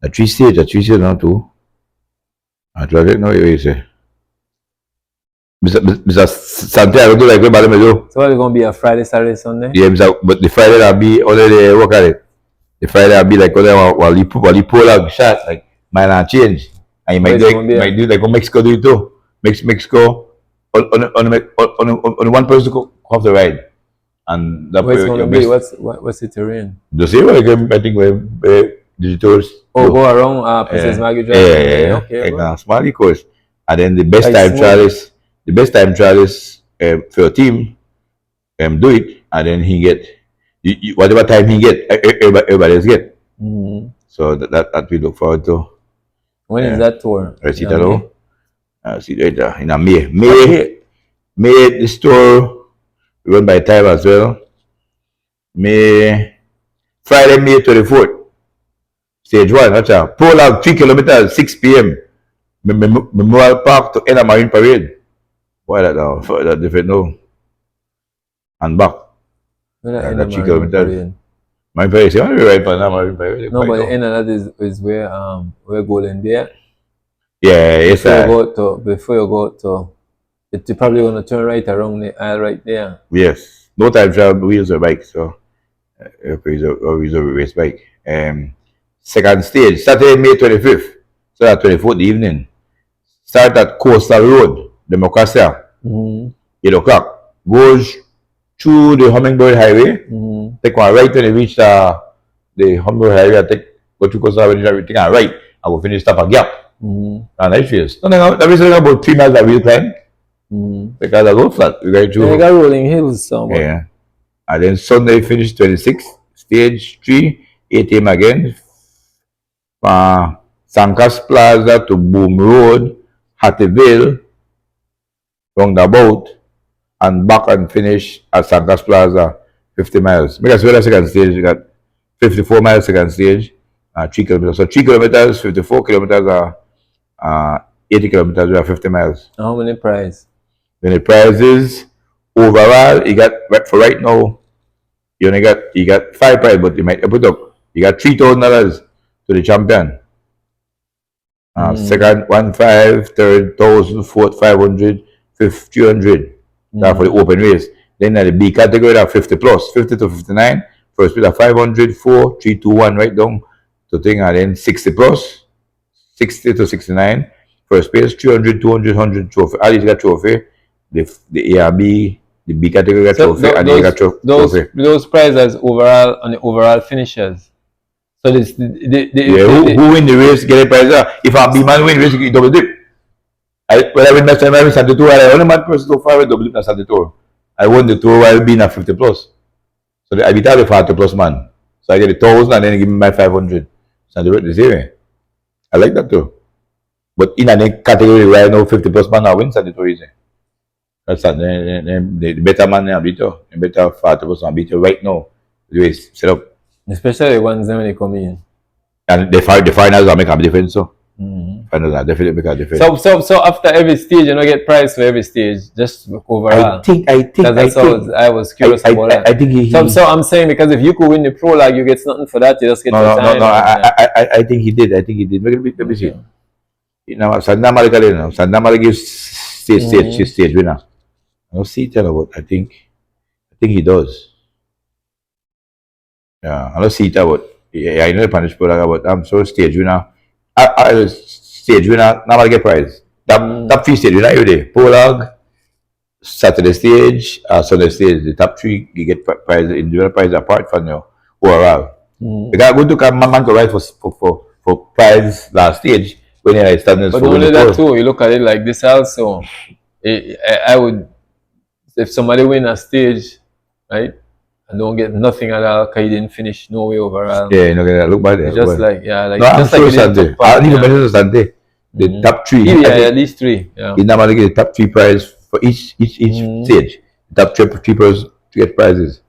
A three stage now too. I try it now you say. Mr. Santiago do like what do. So it's gonna be a Friday, Saturday, Sunday? Yeah, but the Friday will be only the work at it. The Friday will be like while you pull out shot like might not change. And you might do like what Mexico do it too. Mexico on one person go off the ride. And that what's gonna be what's the terrain? The same way I think where digitals. Oh, go around Princess Maggie Drive. Yeah. Okay. Like a small course. And then the best time trial is for your team do it and then he get whatever time he get everybody else get. So that we look forward to. When is that tour? I see that now. See that in a May this tour we run by time as well. Friday, May 24th. Stage 1, that's a prologue 3 kilometers, 6 p.m. Memorial Park to end a Marine Parade. Why that different now? And back. That 3 kilometers. Marine Parade, see, I'm right now, Marine Parade. No, but the end of that is where Golden Bear. Yeah, yes, sir. Before you go to, you're probably going to turn right around the aisle right there. Yes. No time travel, we use a bike, so we use a race bike. Second stage, Saturday, May 25th. So at 24th evening. Start at Coastal Road, Democracia. 8 o'clock. Goes through the Hummingbird Highway. Take one right when you reach the Hummingbird Highway. Go through Coastal Road, take a right. I will finish stop a gap. And I feel that is about 3 miles that we'll climb. Because I go flat. We got rolling hills somewhere. Yeah. And then Sunday finish 26th. Stage 3, 8 a.m. again. Sancas Plaza to Boom Road, Hattieville, roundabout, and back and finish at Sancas Plaza, 50 miles. Because we're the second stage, you got 54 miles second stage, 3 kilometers. So 3 kilometers, 54 kilometers are 80 kilometers, we are 50 miles. How many prize? Then the prizes overall, you got for right now, you got 5 prize, but you might put up. You got $3,000 to the champion. Second 1,500, third 1,000, fourth 500, fifth 300. That's for the open race. Then at the B category, that 50 plus, 50 to 59. First place at 500, 4, 3, 2, 1, right down to thing, and then 60 plus, 60 to 69. First place 300, 200, 100 trophy. All these got trophy. The ARB, the B category got trophy, and they got trophy. Those prizes overall on the overall finishers. So this who win the race get a prize. If a B man win the race, you double dip. When I win that time, I win Santo Tour. I only man person so far with double dip at Santo Tour. I won the tour while being at 50 plus. So I beat out the 40 plus man. So I get 1,000 and then give me my 500. So the same. I like that too. But in a category right now, 50 plus man, I win Santo Tour easy. That's that. The better man I beat you. The better 40 plus man beat you right now. The race set up. Especially the ones when they come in. And the finals are make a difference. So finals are definitely make a difference. So after every stage, you know, get prize for every stage, just overall. I think I was curious about that. I think so I'm saying, because if you could win the prologue, you get nothing for that. You just get time. No. I think he did. Let me see. You know, Santa Marika gives stage winner. I don't see tell about. I think he does. Yeah, I don't see it about. Yeah, I know the Spanish prologue, but I'm so stage winner. Stage winner, now I get prize. Top 3 stage winner every day. Prologue, Saturday stage, Sunday stage. The top 3 you get prize, individual prize apart from your overall. Because I'm going to come man to write for prize last stage when you standards. But only that too. You look at it like this also. I would, if somebody win a stage, right? And don't get nothing at all because you didn't finish no way overall. Yeah, you know, look bad there. Just like, yeah, like, no, just I'm like sure Sunday. I need to mention Sunday. The top 3. Yeah, at least 3. Yeah. You normally get the top 3 prize for each stage. The top 3 prizes to get prizes.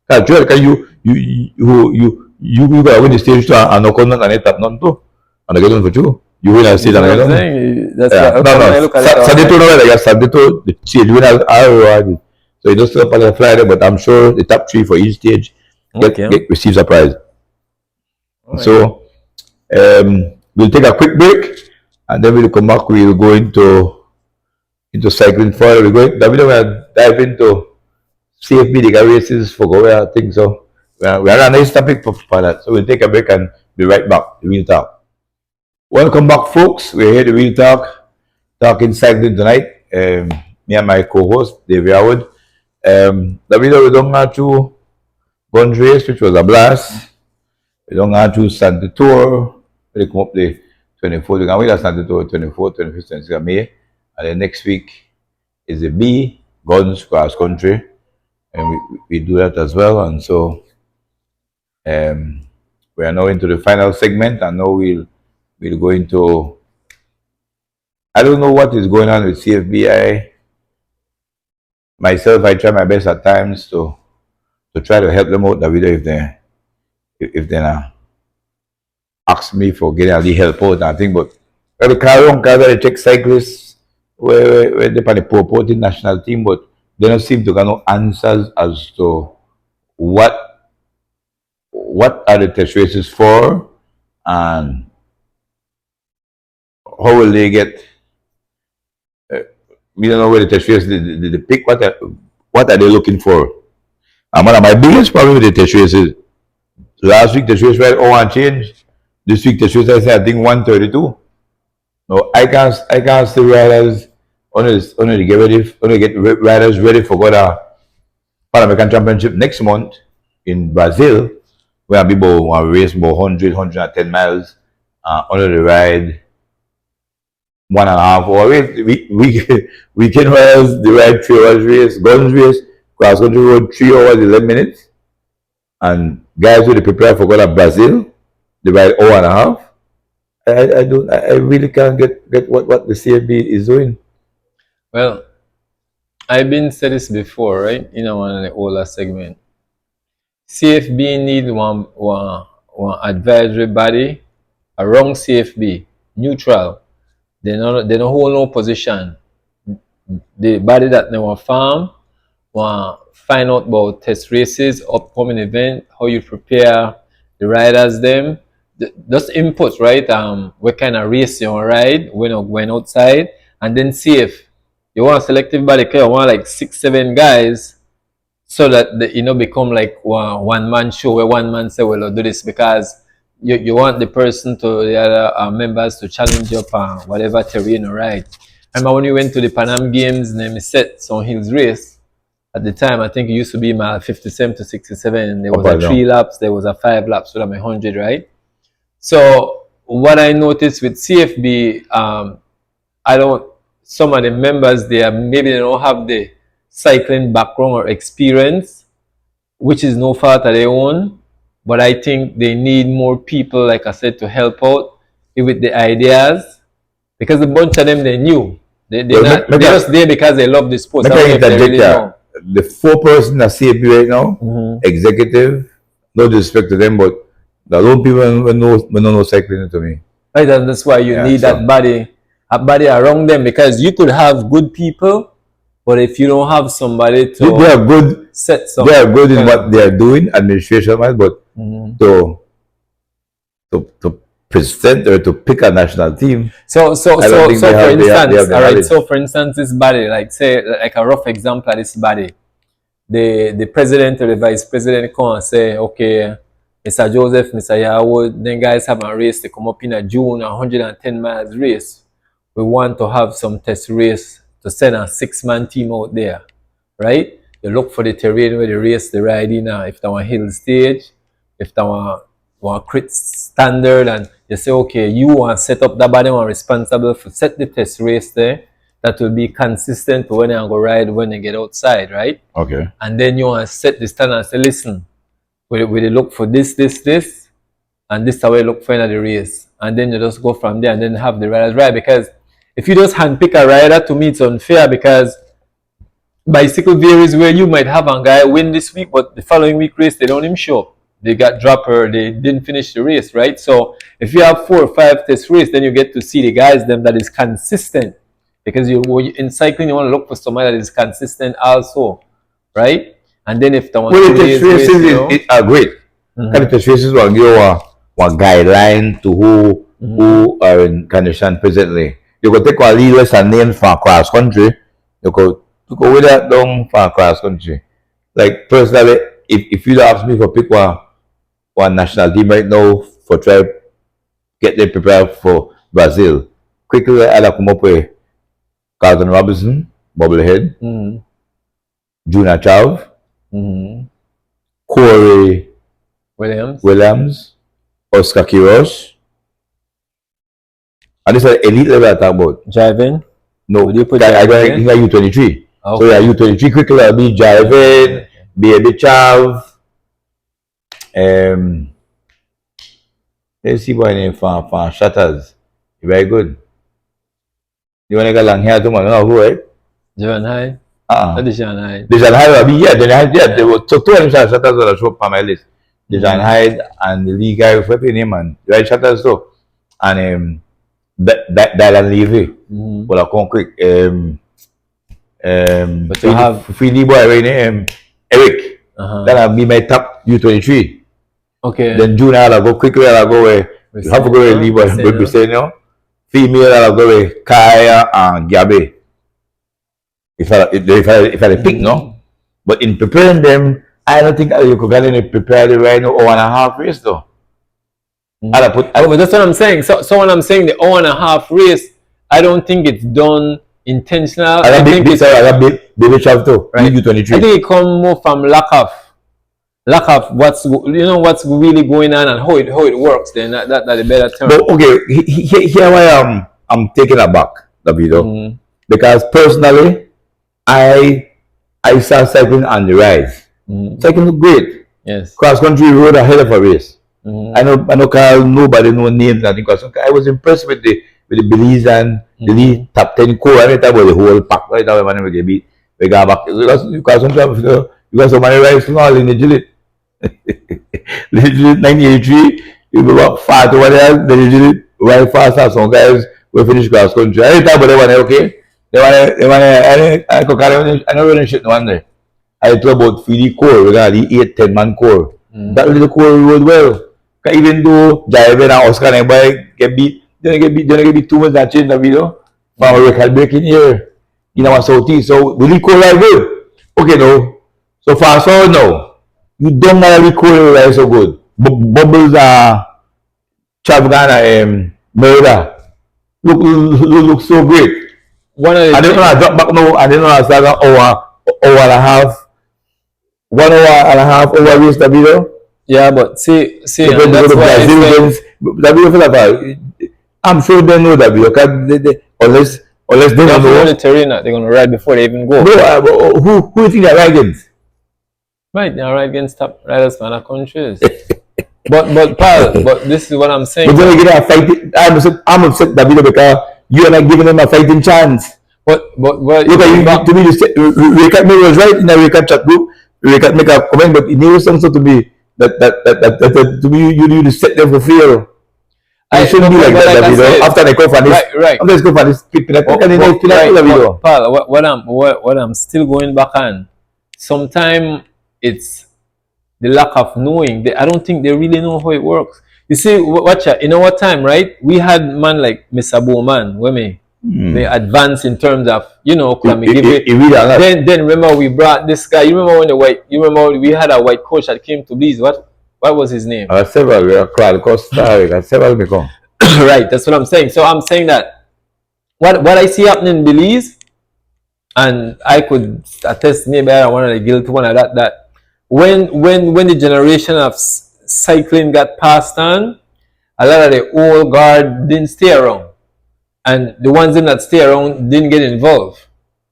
Because you gotta win the stage too and no come and top none too. And I get one for 2. You win a stage and I get one. No. Sunday too, no, like Sunday too, the stage winners are rewarded. So it doesn't on a Friday, but I'm sure the top 3 for each stage receives a prize. Right. So we'll take a quick break and then we'll come back. We'll go into cycling further. We're going to dive into CFB, the races for Goa, I think so. We are a nice topic for that. So we'll take a break and be right back. The Wheel Talk. Welcome back, folks. We're here at the Wheel Talk, talking cycling tonight. Me and my co-host, Dave Howard. We don't go to Guns race, which was a blast. We don't go to Santo Tour. We come up the 24th. We can wait at Santo Tour 24th, 25th, 26th of May. And then next week is the B, Guns cross country. And we do that as well. And so we are now into the final segment. And now we'll go into, I don't know what is going on with CFBI. Myself, I try my best at times to try to help them out that video if they ask me for getting a little help out and thing. But the car they check cyclists where they play the national team, but they don't seem to get no answers as to what are the test races for and how will they get. We don't know where the test races, the pick, what are they looking for? And one of my biggest problem with the test races, last week the race ride and change. This week the race I think 132. No, I can't see riders only get riders ready for the Pan American Championship next month in Brazil, where people want to race about 110 miles under the ride 1.5 hours. Weekend riders, the ride 3 hours race, Guns race, cross country road 3 hours 11 minutes. And guys who prepare for Brazil, they ride 1.5 hours. I really can't get what the CFB is doing. Well, I've been said this before, right? In one of the older segment. CFB need one advisory body around CFB, neutral. They don't hold no position. The body that they want farm, want find out about test races, upcoming event, how you prepare the riders them. Just input, right? What kind of race you want to ride when you're going outside, and then see if you want a selective body. You want like 6-7 guys, so that become like one man show where one man say, well, I'll do this, because you want the person to the other members to challenge you on whatever terrain, right? I remember when we went to the Pan Am Games, and then we set some hills race. At the time, I think it used to be mile 57 to 67. There was a 3 laps, there was a 5 laps, so I'm 100, right? So what I noticed with CFB, some of the members there, maybe they don't have the cycling background or experience, which is no fault of their own. But I think they need more people, like I said, to help out with the ideas, because a bunch of them, they knew. They're just there because they love the sport. The 4 person that CFB right now, executive, no disrespect to them, but the old people will know cycling to me. Right, and that's why you need that body, a body around them, because you could have good people, but if you don't have somebody to they are good, they are good in what they are doing, administration wise, but to present or to pick a national team. So for instance, this body, like say, like a rough example of this body, the president or the vice president come and say, okay, Mr. Joseph, Mr. Yarwood, then guys have a race to come up in a June, 110 miles race. We want to have some test race to send a 6-man team out there, right? You look for the terrain where the race they ride in, if they want hill stage, if they want crit standard, and you say, okay, you want to set up that body, are responsible for set the test race there that will be consistent when they go ride when they get outside, right? Okay. And then you want to set the standard and say, listen, we look for this, and this is how we look for the race. And then you just go from there and then have the riders ride. Because if you just handpick a rider, to me it's unfair, because bicycle varies where you might have a guy win this week, but the following week race, they don't even show up. They got dropped or they didn't finish the race, right? So if you have 4 or 5 test race, then you get to see the guys them that is consistent. Because in cycling, you want to look for somebody that is consistent also, right? And then if the one test races are great. The test races will give one guideline to who are in condition presently. You could take a leaders and names for cross country. You could go with that down for cross country. Like personally, if you ask me to pick one national team right now for try get them prepared for Brazil, quickly I'll come up with Carlton Robinson, Bubblehead, Junior Chav, Corey Williams, Oscar Quiroz. And this is elite level I talk about. Javin? No, I think U23. Okay. So yeah, U23 quickly I'll be Javin, Baby Chav. Let's see boy name for Shutters. Very good. You want to get long hair too, man? Who, right? John Hyde. Dejan Hyde. Dejan Hyde, yeah. There were 2 of them Shutters that show up on my list. Dejan Hyde and the league guy, what's his name, man? Right, Shutters too. And Dylan Levy. Well, I'll come quick. But you have Philly boy right name Eric. That'll be my top U23. Okay. Then June I'll go quickly. I'll go away. You have to go away. Lee boy, Briseño. Female I'll go away. Kaya and Gabe. If I pick, no. But in preparing them, I don't think you could get any prepare the right now 1.5 race though. But that's what I'm saying. So when I'm saying the 1.5 race, I don't think it's done intentional. I think it's Baby Chav too. Right. U23. I think it comes more from lack of what's really going on and how it works. Then that the better term. But okay, here why I'm taken aback, Davido, because personally, I saw cycling on the rise. Cycling look great. Yes. Cross country rode a hell of a race. I know Carl, nobody know names. I was impressed with the Belize and the lead top 10 core. I mean, that was the whole pack. Right now, man, we beat. We got back. You got some money right now in the Gillette. 1983, people walk fast over there, they usually ride faster. Some guys will finish cross country. I didn't talk about them, okay? I don't really shit no one day. I talk about 3D core, we got the 8-10 man core. That little core rode well. Even though Jaiven and Oscar and everybody get beat, they don't get beat too much that change the video. From a record breaking here in our Southeast. So the core ride good. Okay, no. So fast forward now. You don't have a core ride so good. Bubbles are Chavgana Murder. Look so great. I didn't know I drop back now. I didn't know I started hour and a half. 1 hour and a half over race the video. Yeah, but see, that's why I'm sure they know that video. Unless they don't know the terrain, they're gonna ride before they even go. No, who do you think they ride against? Right, they ride against top riders from other countries. but Paul, but this is what I'm saying. But then again, I'm upset that video because you are not giving them a fighting chance. But look at to me, Rekat was right in the Rekat chat group. Rekat make a comment, but it needs also to be that to me you set them for fear. I shouldn't be like that video. After they go for this, right. After they go for this, Paul, what I'm still going back on. Sometimes it's the lack of knowing. I don't think they really know how it works. You see, watch out. In our time, right? We had man like Mr. Bowman, women. They advance in terms of, you know, then remember we brought this guy. You remember when we had a white coach that came to Belize. What was his name? Several become. Right, that's what I'm saying. So I'm saying that what I see happening in Belize, and I could attest, maybe I one of the guilty one of that when the generation of cycling got passed on, a lot of the old guard didn't stay around. And the ones that stay around didn't get involved.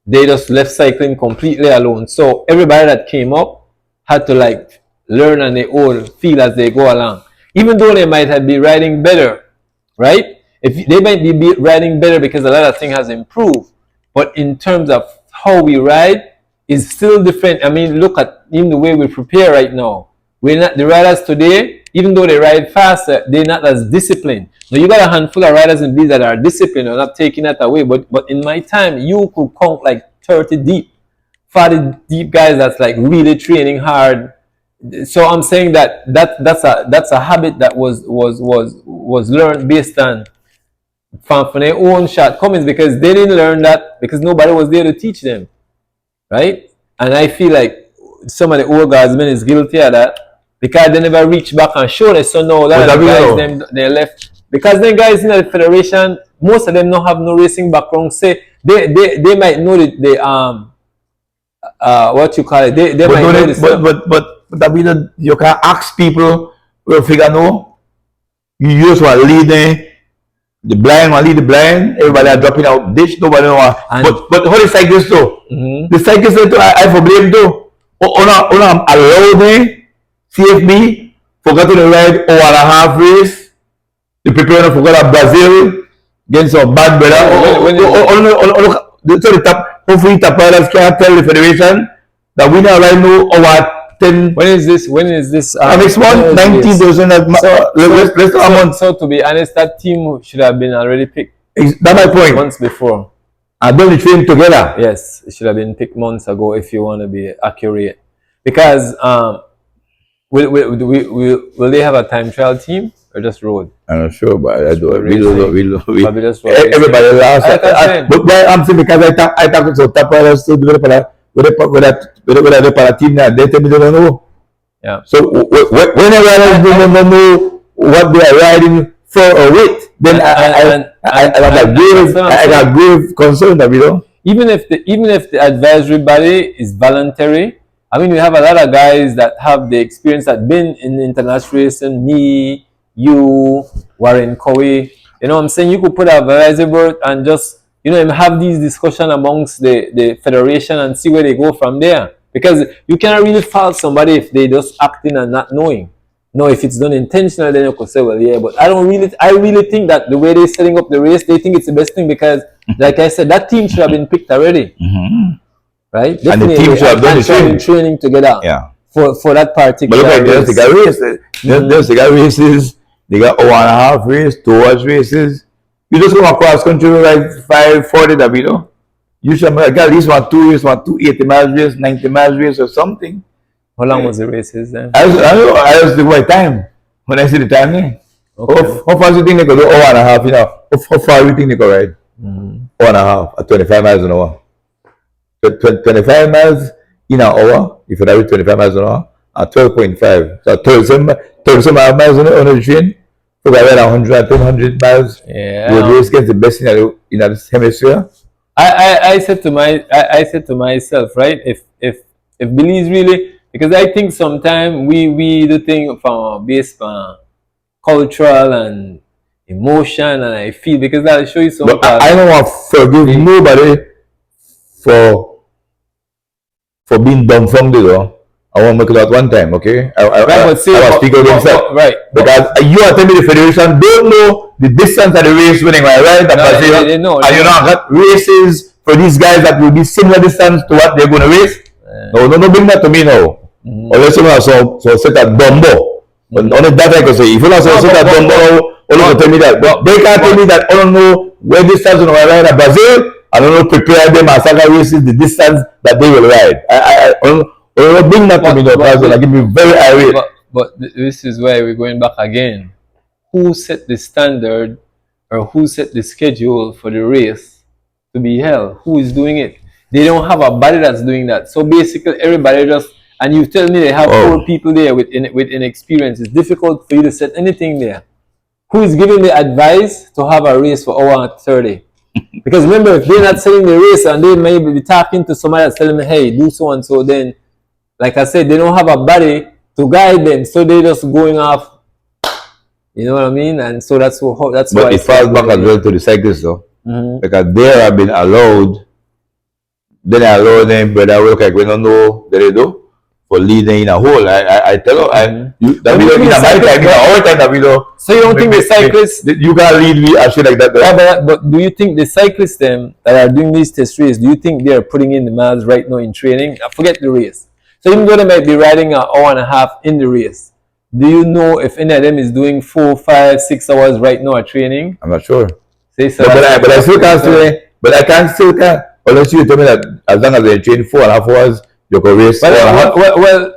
They just left cycling completely alone. So everybody that came up had to like learn on their own, feel as they go along. Even though they might have been riding better, right? If they might be riding better because a lot of things has improved. But in terms of how we ride, is still different. I mean, look at even the way we prepare right now. We're not the riders today, even though they ride faster, they're not as disciplined. Now you got a handful of riders in Belize that are disciplined. I'm not taking that away, but in my time, you could count like 30 deep, 40 deep guys that's like really training hard. So I'm saying that's a habit that was learned based on from their own shortcomings, because they didn't learn that because nobody was there to teach them, right? And I feel like some of the old guardsmen is guilty of that because they never reach back and show us. So now a lot of the guys they left. Because the guys in the federation, most of them don't have no racing background. Say they might know the what you call it. They might know this. But David, you can ask people who figure no. You just want to lead the blind, want to lead the blind. Everybody are dropping out ditch. Nobody know. But how the cyclists though? The cyclists I for blame though. Allow them CFB forgot to ride 1.5 race. The preparing for Brazil against some bad brother. Hopefully Taparas can tell the federation that we now right now our 10. When is this? Next month, 19,000. So to be honest, that team should have been already picked. That's my point. Months before. And then we train together. Yes, it should have been picked months ago if you want to be accurate. Because will they have a time trial team? Or just road? I'm not sure, but I do. Everybody lost. But why I'm saying because I talk to Taparas to develop a team that they tell me they don't know. Yeah. So whenever they don't know what they are riding for or with, then I got grave concern that Even if the advisory body is voluntary, I mean we have a lot of guys that have the experience that been in international racing, me. You, Warren Cowie, you know what I'm saying? You could put a advisory board and just, you know, have these discussions amongst the federation and see where they go from there. Because you cannot really fault somebody if they just acting and not knowing. No, if it's done intentionally, then you could say, well, yeah, but I really think that the way they're setting up the race, they think it's the best thing because, like I said, that team should have been picked already. Right? Definitely, and the team should have done the training together. Yeah. For that particular but look at those cigar races. They got 1.5 race, 2 hours races. You just come across country with like 540 that you know. You should have got at least 280 miles race, 90 miles race or something. How long was the races then? I was the right time. When I see the time there. Okay. How far do you think they go do? 1.5, you know. How far do you think they go ride? 1.5 at 25 miles an hour. 25 miles in an hour, if you ride 25 miles an hour, at 12.5. So 37 miles on the train. So I ride 100 miles. Yeah. Would race against the best in the hemisphere. I said to myself, right? If Belize really, because I think sometimes we do things from based on cultural and emotion, and I feel because that'll show you some. But I don't want to forgive nobody for being dumbfounded though. I want to make it out one time, okay? I will speak out himself. Right. Because you are telling me the federation don't know the distance of the race winning, right? They know. And you know, got races for these guys that will be similar distance to what they're going to race. No, bring that to me now. Unless you want to set a Dumbo. Only that I can say. If you want to set a Dumbo, only tell me that. But they can't tell me that I don't know where distance on ride at Brazil. I don't know prepare them as other races the distance that they will ride. I don't bring that to me now because I give me very irate. But this is where we're going back again. Who set the standard or who set the schedule for the race to be held? Who is doing it? They don't have a body that's doing that. So basically everybody just, and you tell me they have 4 people there with inexperience. It's difficult for you to set anything there. Who is giving the advice to have a race for hour 30? Because remember, if they're not setting the race and they may be talking to somebody that's telling me, hey, do so and so, then, like I said, they don't have a body to guide them. So they're just going off, you know what I mean? And so that's why. But it falls back as well to the cyclists though. Because they have been allowed, then I allow them, but I work like we don't know what they do for leading in a hole. I tell you, that we don't in my time, in our time that we don't. So you don't think the cyclists you can't lead me and shit like that. But do you think the cyclists them that are doing these test races, do you think they are putting in the miles right now in training? Forget the race. So even though they might be riding an hour and a half in the race, do you know if any of them is doing 4, 5, 6 hours right now at training? I'm not sure. Say so. But I still can't say. But I can't still can't. Unless you tell me that as long as they train 4.5 hours, you can race. Well,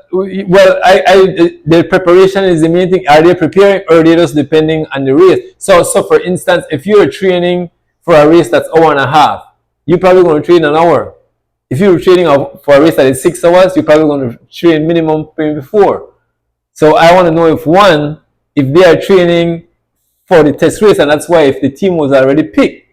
their preparation is the main thing. Are they preparing or are they just depending on the race? So for instance, if you're training for a race that's hour and a half, you're probably going to train an hour. If you're training for a race that is 6 hours, you're probably going to train minimum maybe 4. So I want to know if they are training for the test race, and that's why if the team was already picked,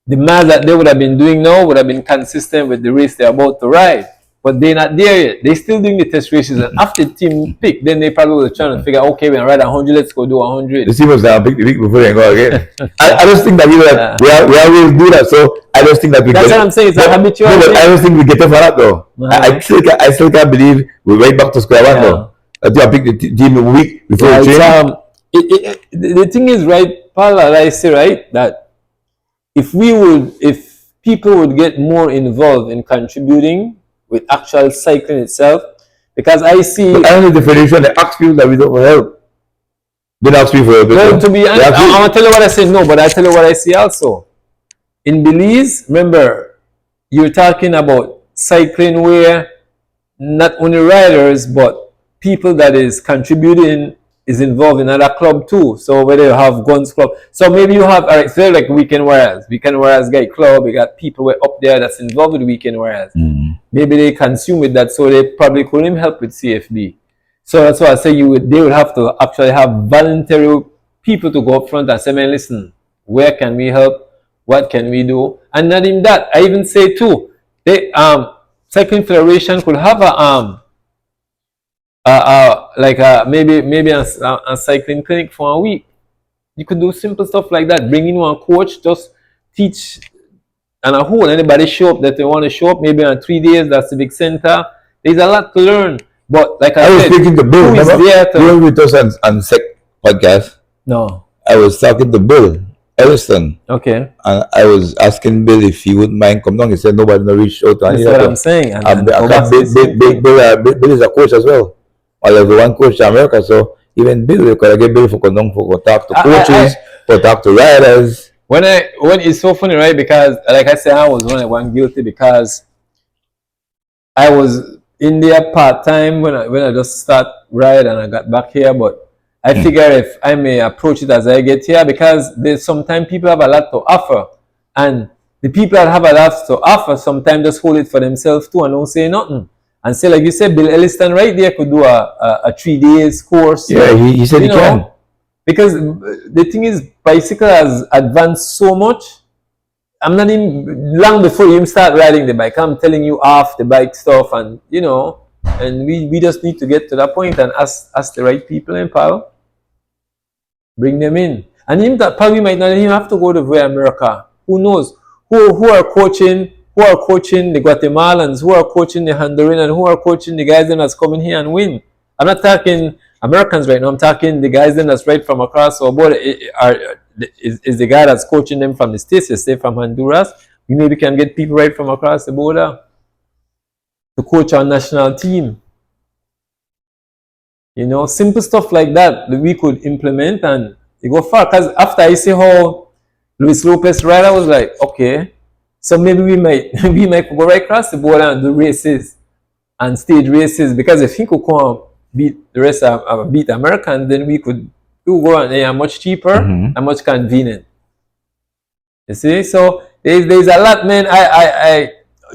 the miles that they would have been doing now would have been consistent with the race they're about to ride. But they're not there yet. They're still doing the test races. And after the team pick, then they probably will try to figure, okay, we're ride 100, let's go do 100. The team was pick the week before they go again. I just think that we always do that. So I just think that we That's what I'm saying. It's a habitual thing. I don't think we get it for that though. I still can't believe we're right back to square one though. I think I picked the team a week before the training. The thing is, right, Paul, I say, right, that if people would get more involved in contributing with actual cycling itself, because I see. But I don't know the federation, they ask people that we don't help. They don't ask me for help. Well, to be honest, I'm going to tell you what I say, no, but I tell you what I see also. In Belize, remember, you're talking about cycling where not only riders, but people that is contributing is involved in another club too. So whether you have Guns Club, so maybe you have, alright, so like Weekend Warriors Guy Club, we got people up there that's involved with Weekend Warriors. Maybe they consume with that, so they probably couldn't help with CFB. So that's why I say they would have to actually have voluntary people to go up front and say, man, listen, where can we help? What can we do? And not in that, I even say too, they Cycling Federation could have maybe a cycling clinic for a week. You could do simple stuff like that. Bring in one coach, just teach and a whole. Anybody show up that they want to show up, maybe on 3 days, that's Civic Center. There's a lot to learn. But like I was said, speaking to Bill. who is there to... You were with us on SEC podcast. No. I was talking to Bill Elliston. Okay. And I was asking Bill if he wouldn't mind come down. He said nobody no reached out to any. That's what I'm saying. Bill is a coach as well. Well, there's one coach in America, so even Bill, you could get Bill for talk to coaches, for talk to riders. When it's so funny, right? Because like I said, I was one guilty because I was in there part time when I just start ride and I got back here, but I figure if I may approach it as I get here, because there's sometimes people have a lot to offer, and the people that have a lot to offer sometimes just hold it for themselves too and don't say nothing. And say, like you said, Bill Elliston right there could do a 3 days course. Yeah, he said he can. Because the thing is, bicycle has advanced so much. I'm not even long before you even start riding the bike. I'm telling you off the bike stuff, and and we just need to get to that point and ask the right people in, pal. Bring them in. And even that probably might not even have to go to America. Who knows? Who are coaching the Guatemalans, who are coaching the Honduran, and who are coaching the guys that's coming here and win. I'm not talking Americans right now. I'm talking the guys that's right from across our border. Is the guy that's coaching them from the States, say from Honduras. We maybe can get people right from across the border to coach our national team. Simple stuff like that we could implement and you go far. Because after I see how Luis Lopez ride, I was like, okay, so maybe we might go right across the border and do races and stage races, because if he could come beat the rest of beat Americans, then we could go and they are much cheaper and much convenient. You see, so there's a lot, man.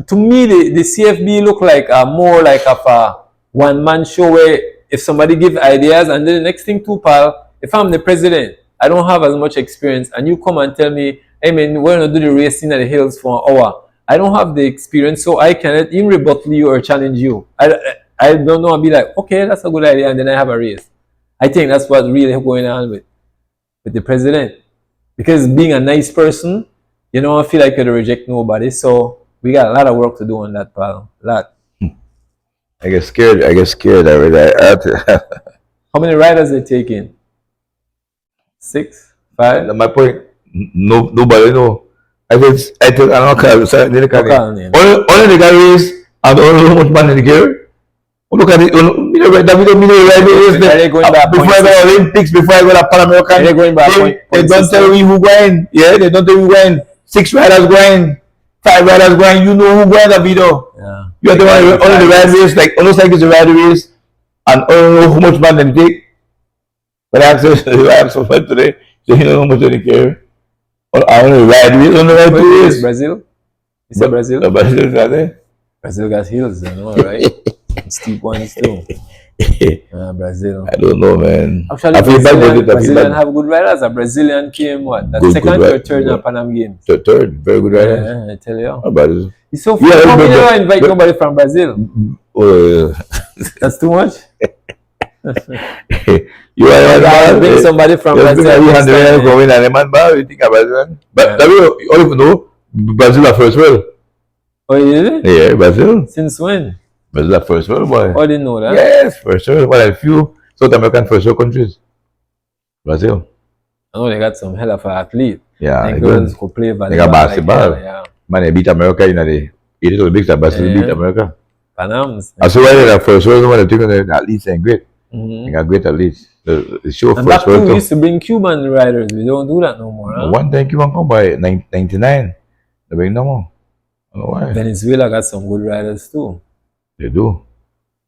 To me the CFB look like more like of a one-man show where if somebody give ideas and then the next thing too, pal, if I'm the president, I don't have as much experience, and you come and tell me, hey man, we're gonna do the racing at the hills for an hour. I don't have the experience, so I cannot even rebuttal you or challenge you. I don't know. I'll be like, okay, that's a good idea, and then I have a race. I think that's what's really going on with the president, because being a nice person, I feel like you'd reject nobody. So we got a lot of work to do on that, pal. A lot. I get scared. Already. How many riders they taking? 6, 5. My point. Nobody know. I think I'm not only the guys and only how much money they give. Look at it. Before I go to Olympics, before I go to Pan American, they don't tell me who going. Yeah, they don't tell me who going. 6 riders going, 5 riders going. You know who going, Davido. Yeah. You are the one only the ride race, like almost like it's a ride race, and only know how much money they take. But I asked for fun today, so you know how much they care. I only ride race, only ride 2 races. Brazil? You said Brazil? Brazil is not there. Brazil got hills, right? Steep ones too. Brazil. I don't know, man. Actually, Brazilian have good riders. A Brazilian came second or third in the Pan Am Games? Third, very good riders. Yeah, I tell you. Brazil. It's so funny. How come you never invite nobody from Brazil? That's too much. You are bring somebody from Brazil. You think about Brazil? But you all know Brazil are first world. Oh, is it? Yeah, Brazil. Since when? Brazil are first world, boy. Oh, I didn't know that. Yes, first world. Well, a few South American first world countries. Brazil. I know they got some hell of an athlete. Yeah, they could play volleyball. They got basketball. Like, yeah. Man, they beat America in the 80s Olympics. Brazil beat America. Pan Am's. I saw why the first world one, the athletes are great. They got great athletes. The show and first world. We used to bring Cuban riders. We don't do that no more. Huh? One time Cuban come by 99. They bring no more. I don't know why. Venezuela got some good riders too. They do.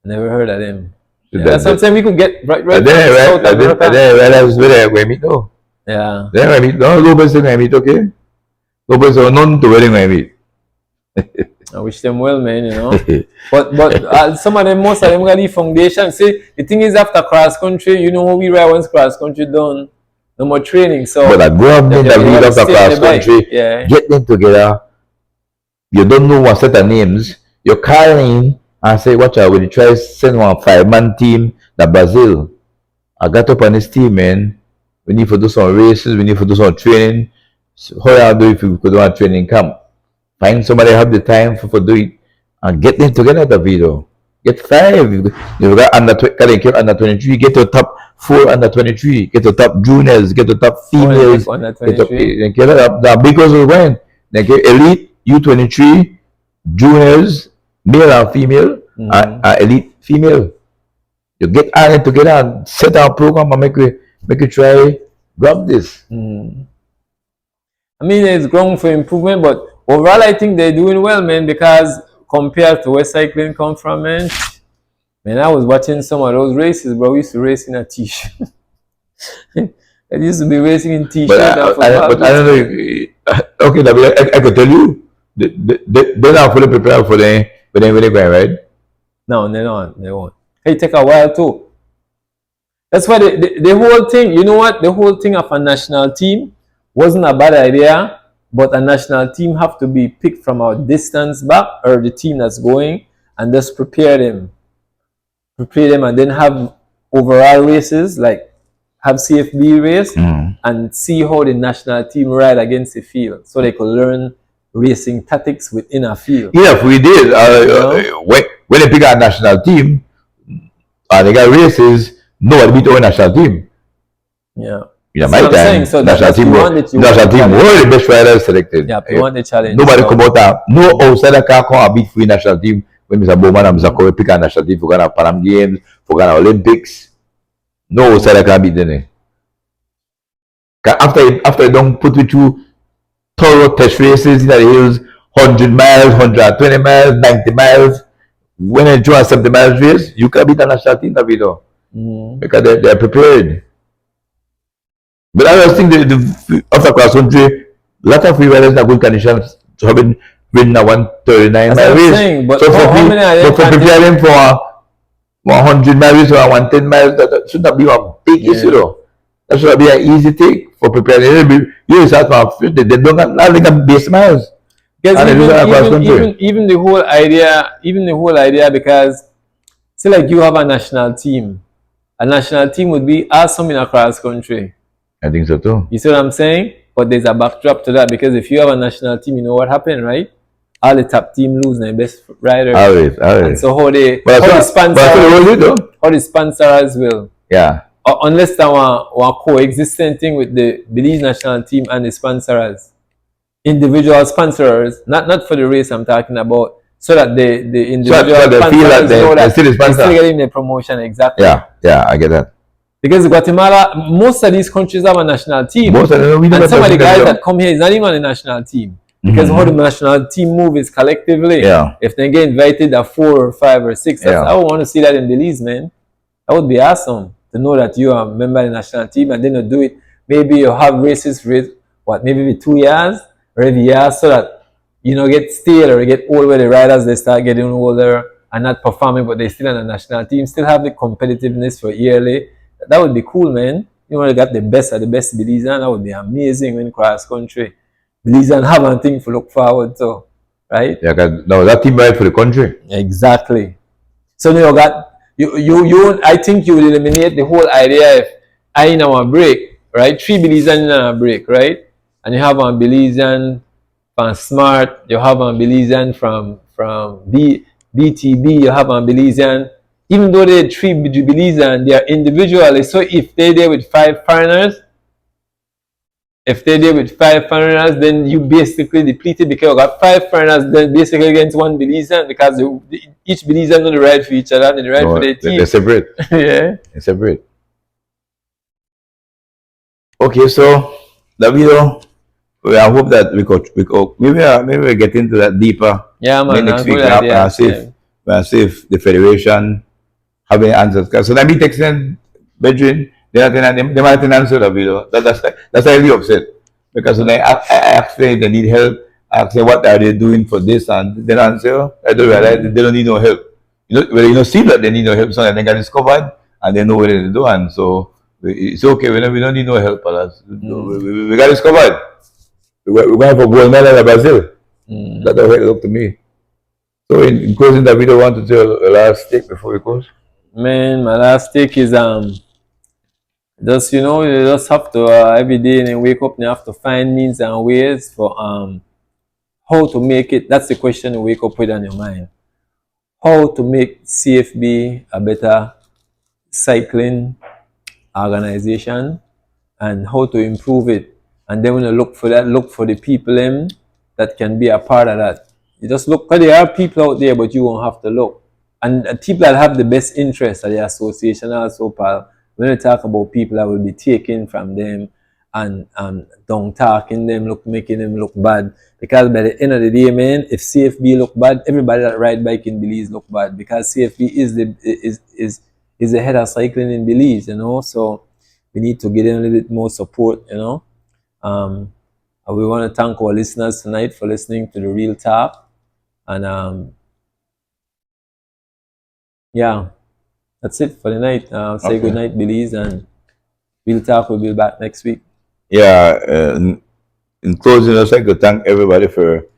Never heard of them. Yeah, sometimes we could get right. That's where we meet though. Yeah. Then we meet. No, Lopez and meet, okay? Lopez are known to wedding we meet. I wish them well, man, But some of them, most of them got the foundation. See, the thing is, after cross country, how we ride once cross country done, no more training. So but I go up then the lead after cross country, get them together. You don't know what set of names. You're calling and say, watch out, when you try to send one 5-man team to Brazil. I got up on this team, man. We need to do some races, we need to do some training. So how do if you could do a training camp? Find somebody have the time for do it and get them together, Davido. Get 5. You've got under 23, get to top 4 under 23, get to top juniors, get to top females. Under 23. Get the because of when they get elite U23, juniors, male and female, and elite female. You get all it together and set our program and make you try grab this. I mean, it's grown for improvement, but overall, I think they're doing well, man, because compared to where cycling come from, man, I was watching some of those races, bro. We used to race in a t-shirt. I used to be racing in t-shirt. But I don't know. Okay, I could tell you, they're not fully prepared for when they're going, right? No, they're not. They won't. It take a while too. That's why the whole thing, you know what? The whole thing of a national team wasn't a bad idea, but a national team have to be picked from our distance back or the team that's going and just prepare them and then have overall races, like have CFB race and see how the national team ride against the field so they could learn racing tactics within a field. Yeah, if we did. When they pick our national team and they got races, nobody beat our national team. Yeah. Yeah, my time. So national team were the best riders selected. Yeah, you want the challenge. Nobody come out. No outsider can come and beat free national team. When Mr. Bowman and Mr. Corey pick our national team for Ghana Pan Am Games, for Ghana Olympics, no outsider can beat them. After you don't put you through thorough test races in the hills, 100 miles, 120 miles, 90 miles, when you do a 70 miles race, you can beat the national team, Davido. Because they're prepared. But I was thinking after cross country, a lot of free riders in good conditions to have been ridden a 139 mile race. But so for preparing for a 100 mile race or a 110 miles, that should not be a big issue though. That should be an easy thing for preparing. You start from they don't have base miles. Even the whole idea, because say like you have a national team. A national team would be awesome in a cross country. I think so too. You see what I'm saying? But there's a backdrop to that, because if you have a national team, you know what happened, right? All the top team lose their best rider. Always. And so how the sponsors will. Yeah. Unless there one coexistent thing with the Belize national team and the sponsors. Individual sponsors, not for the race I'm talking about, so that the individual sponsors feel that they're still getting the promotion. Exactly. Yeah, I get that. Because Guatemala, most of these countries have a national team. And some of the guys that come here is not even on the national team. Because how the national team move is collectively. Yeah. If they get invited at 4 or 5 or 6, I would want to see that in Belize, man. That would be awesome to know that you are a member of the national team, and then you do it. Maybe you have races, maybe every 2 years or every year, so that you know get stale or get old where the riders they start getting older and not performing, but they still on the national team, still have the competitiveness for yearly. That would be cool, man. You want to get the best of the best Belizean. That would be amazing when cross country. Belizean have a thing to look forward to, right? Yeah, because now that team right for the country. Exactly. So now you got you. I think you will eliminate the whole idea if I in our break, right? 3 Belizean in our break, right? And you have a Belizean from Smart. You have a Belizean from BTB. You have a Belizean. Even though they're 3 Belizean, they are individually. So if they're there with 5 foreigners, then you basically depleted, because you got 5 foreigners then basically against 1 Belizean, because each Belizean know the ride for each other and they ride for their team. They're separate. Yeah. They're separate. Okay, so Davido, I hope that we could maybe we get into that deeper. Yeah, man. Next week and see if the federation have any answers. So that be texting Bedrin, they might not answer the video. That's really upset. Because when I ask them if they need help, I ask them what are they doing for this, and they don't answer. I don't realize they don't need no help. See that they need no help, so they got discovered and they know what they're doing. So it's okay. We don't need no help, alas. We got discovered. We're going for gold medal in Brazil. That's how it looked to me. So in closing, that we don't want to tell a last take before we close. Man, my last take is just you just have to every day and wake up and you have to find means and ways for how to make it. That's the question you wake up with on your mind. How to make CFB a better cycling organization and how to improve it. And then when you look for that, look for the people that can be a part of that. You just look, because there are people out there, but you won't have to look. and people that have the best interest of the association also, pal. When we talk about people that will be taking from them and down talking them, making them look bad. Because by the end of the day, man, if CFB look bad, everybody that ride bike in Belize look bad. Because CFB is the head of cycling in Belize, you know. So we need to give them a little bit more support, you know. And we want to thank our listeners tonight for listening to the Real Talk. And yeah, that's it for the night. Say good night, Belize, and Real Talk will be back next week. Yeah, in closing, I'd like to thank everybody for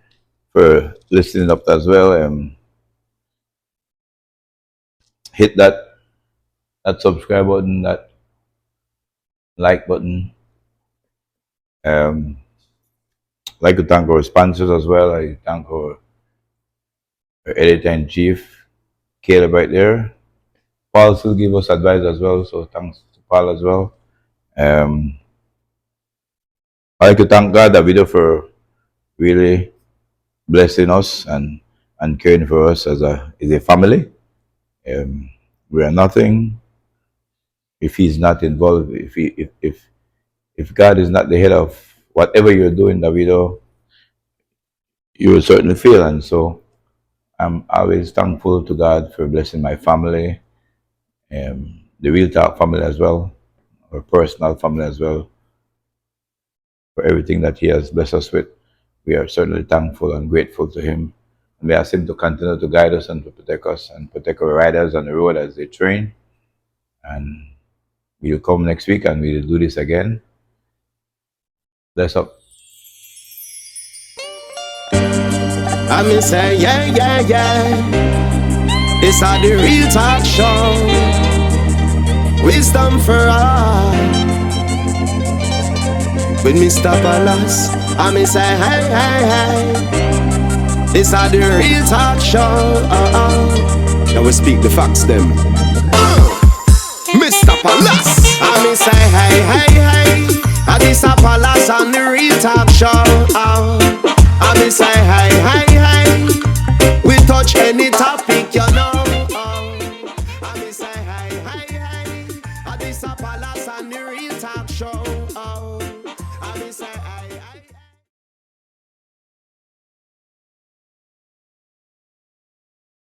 listening up as well. Hit that subscribe button, that like button. Like to thank our sponsors as well. I thank our editor-in-chief, Caleb, right there. Paul still give us advice as well, so thanks to Paul as well. I like to thank God, Davido, for really blessing us and caring for us as a family. We are nothing if He's not involved. If God is not the head of whatever you're doing, Davido, you will certainly fail. And so I'm always thankful to God for blessing my family, the Real Talk family as well, our personal family as well, for everything that He has blessed us with. We are certainly thankful and grateful to Him. And we ask Him to continue to guide us and to protect us and protect our riders on the road as they train. And we'll come next week and we'll do this again. Bless up. I mean say yeah. This are the Real Talk show. Wisdom for all. With Mr. Palace. I mean say hey. This are the Real Talk show. Now we speak the facts them. Mr. Palace. I mean say hey. This a Palace on the Real Talk show. I mean say hey. We touch any topic, you know. I mean say hey. This a Palace on the Real Talk show.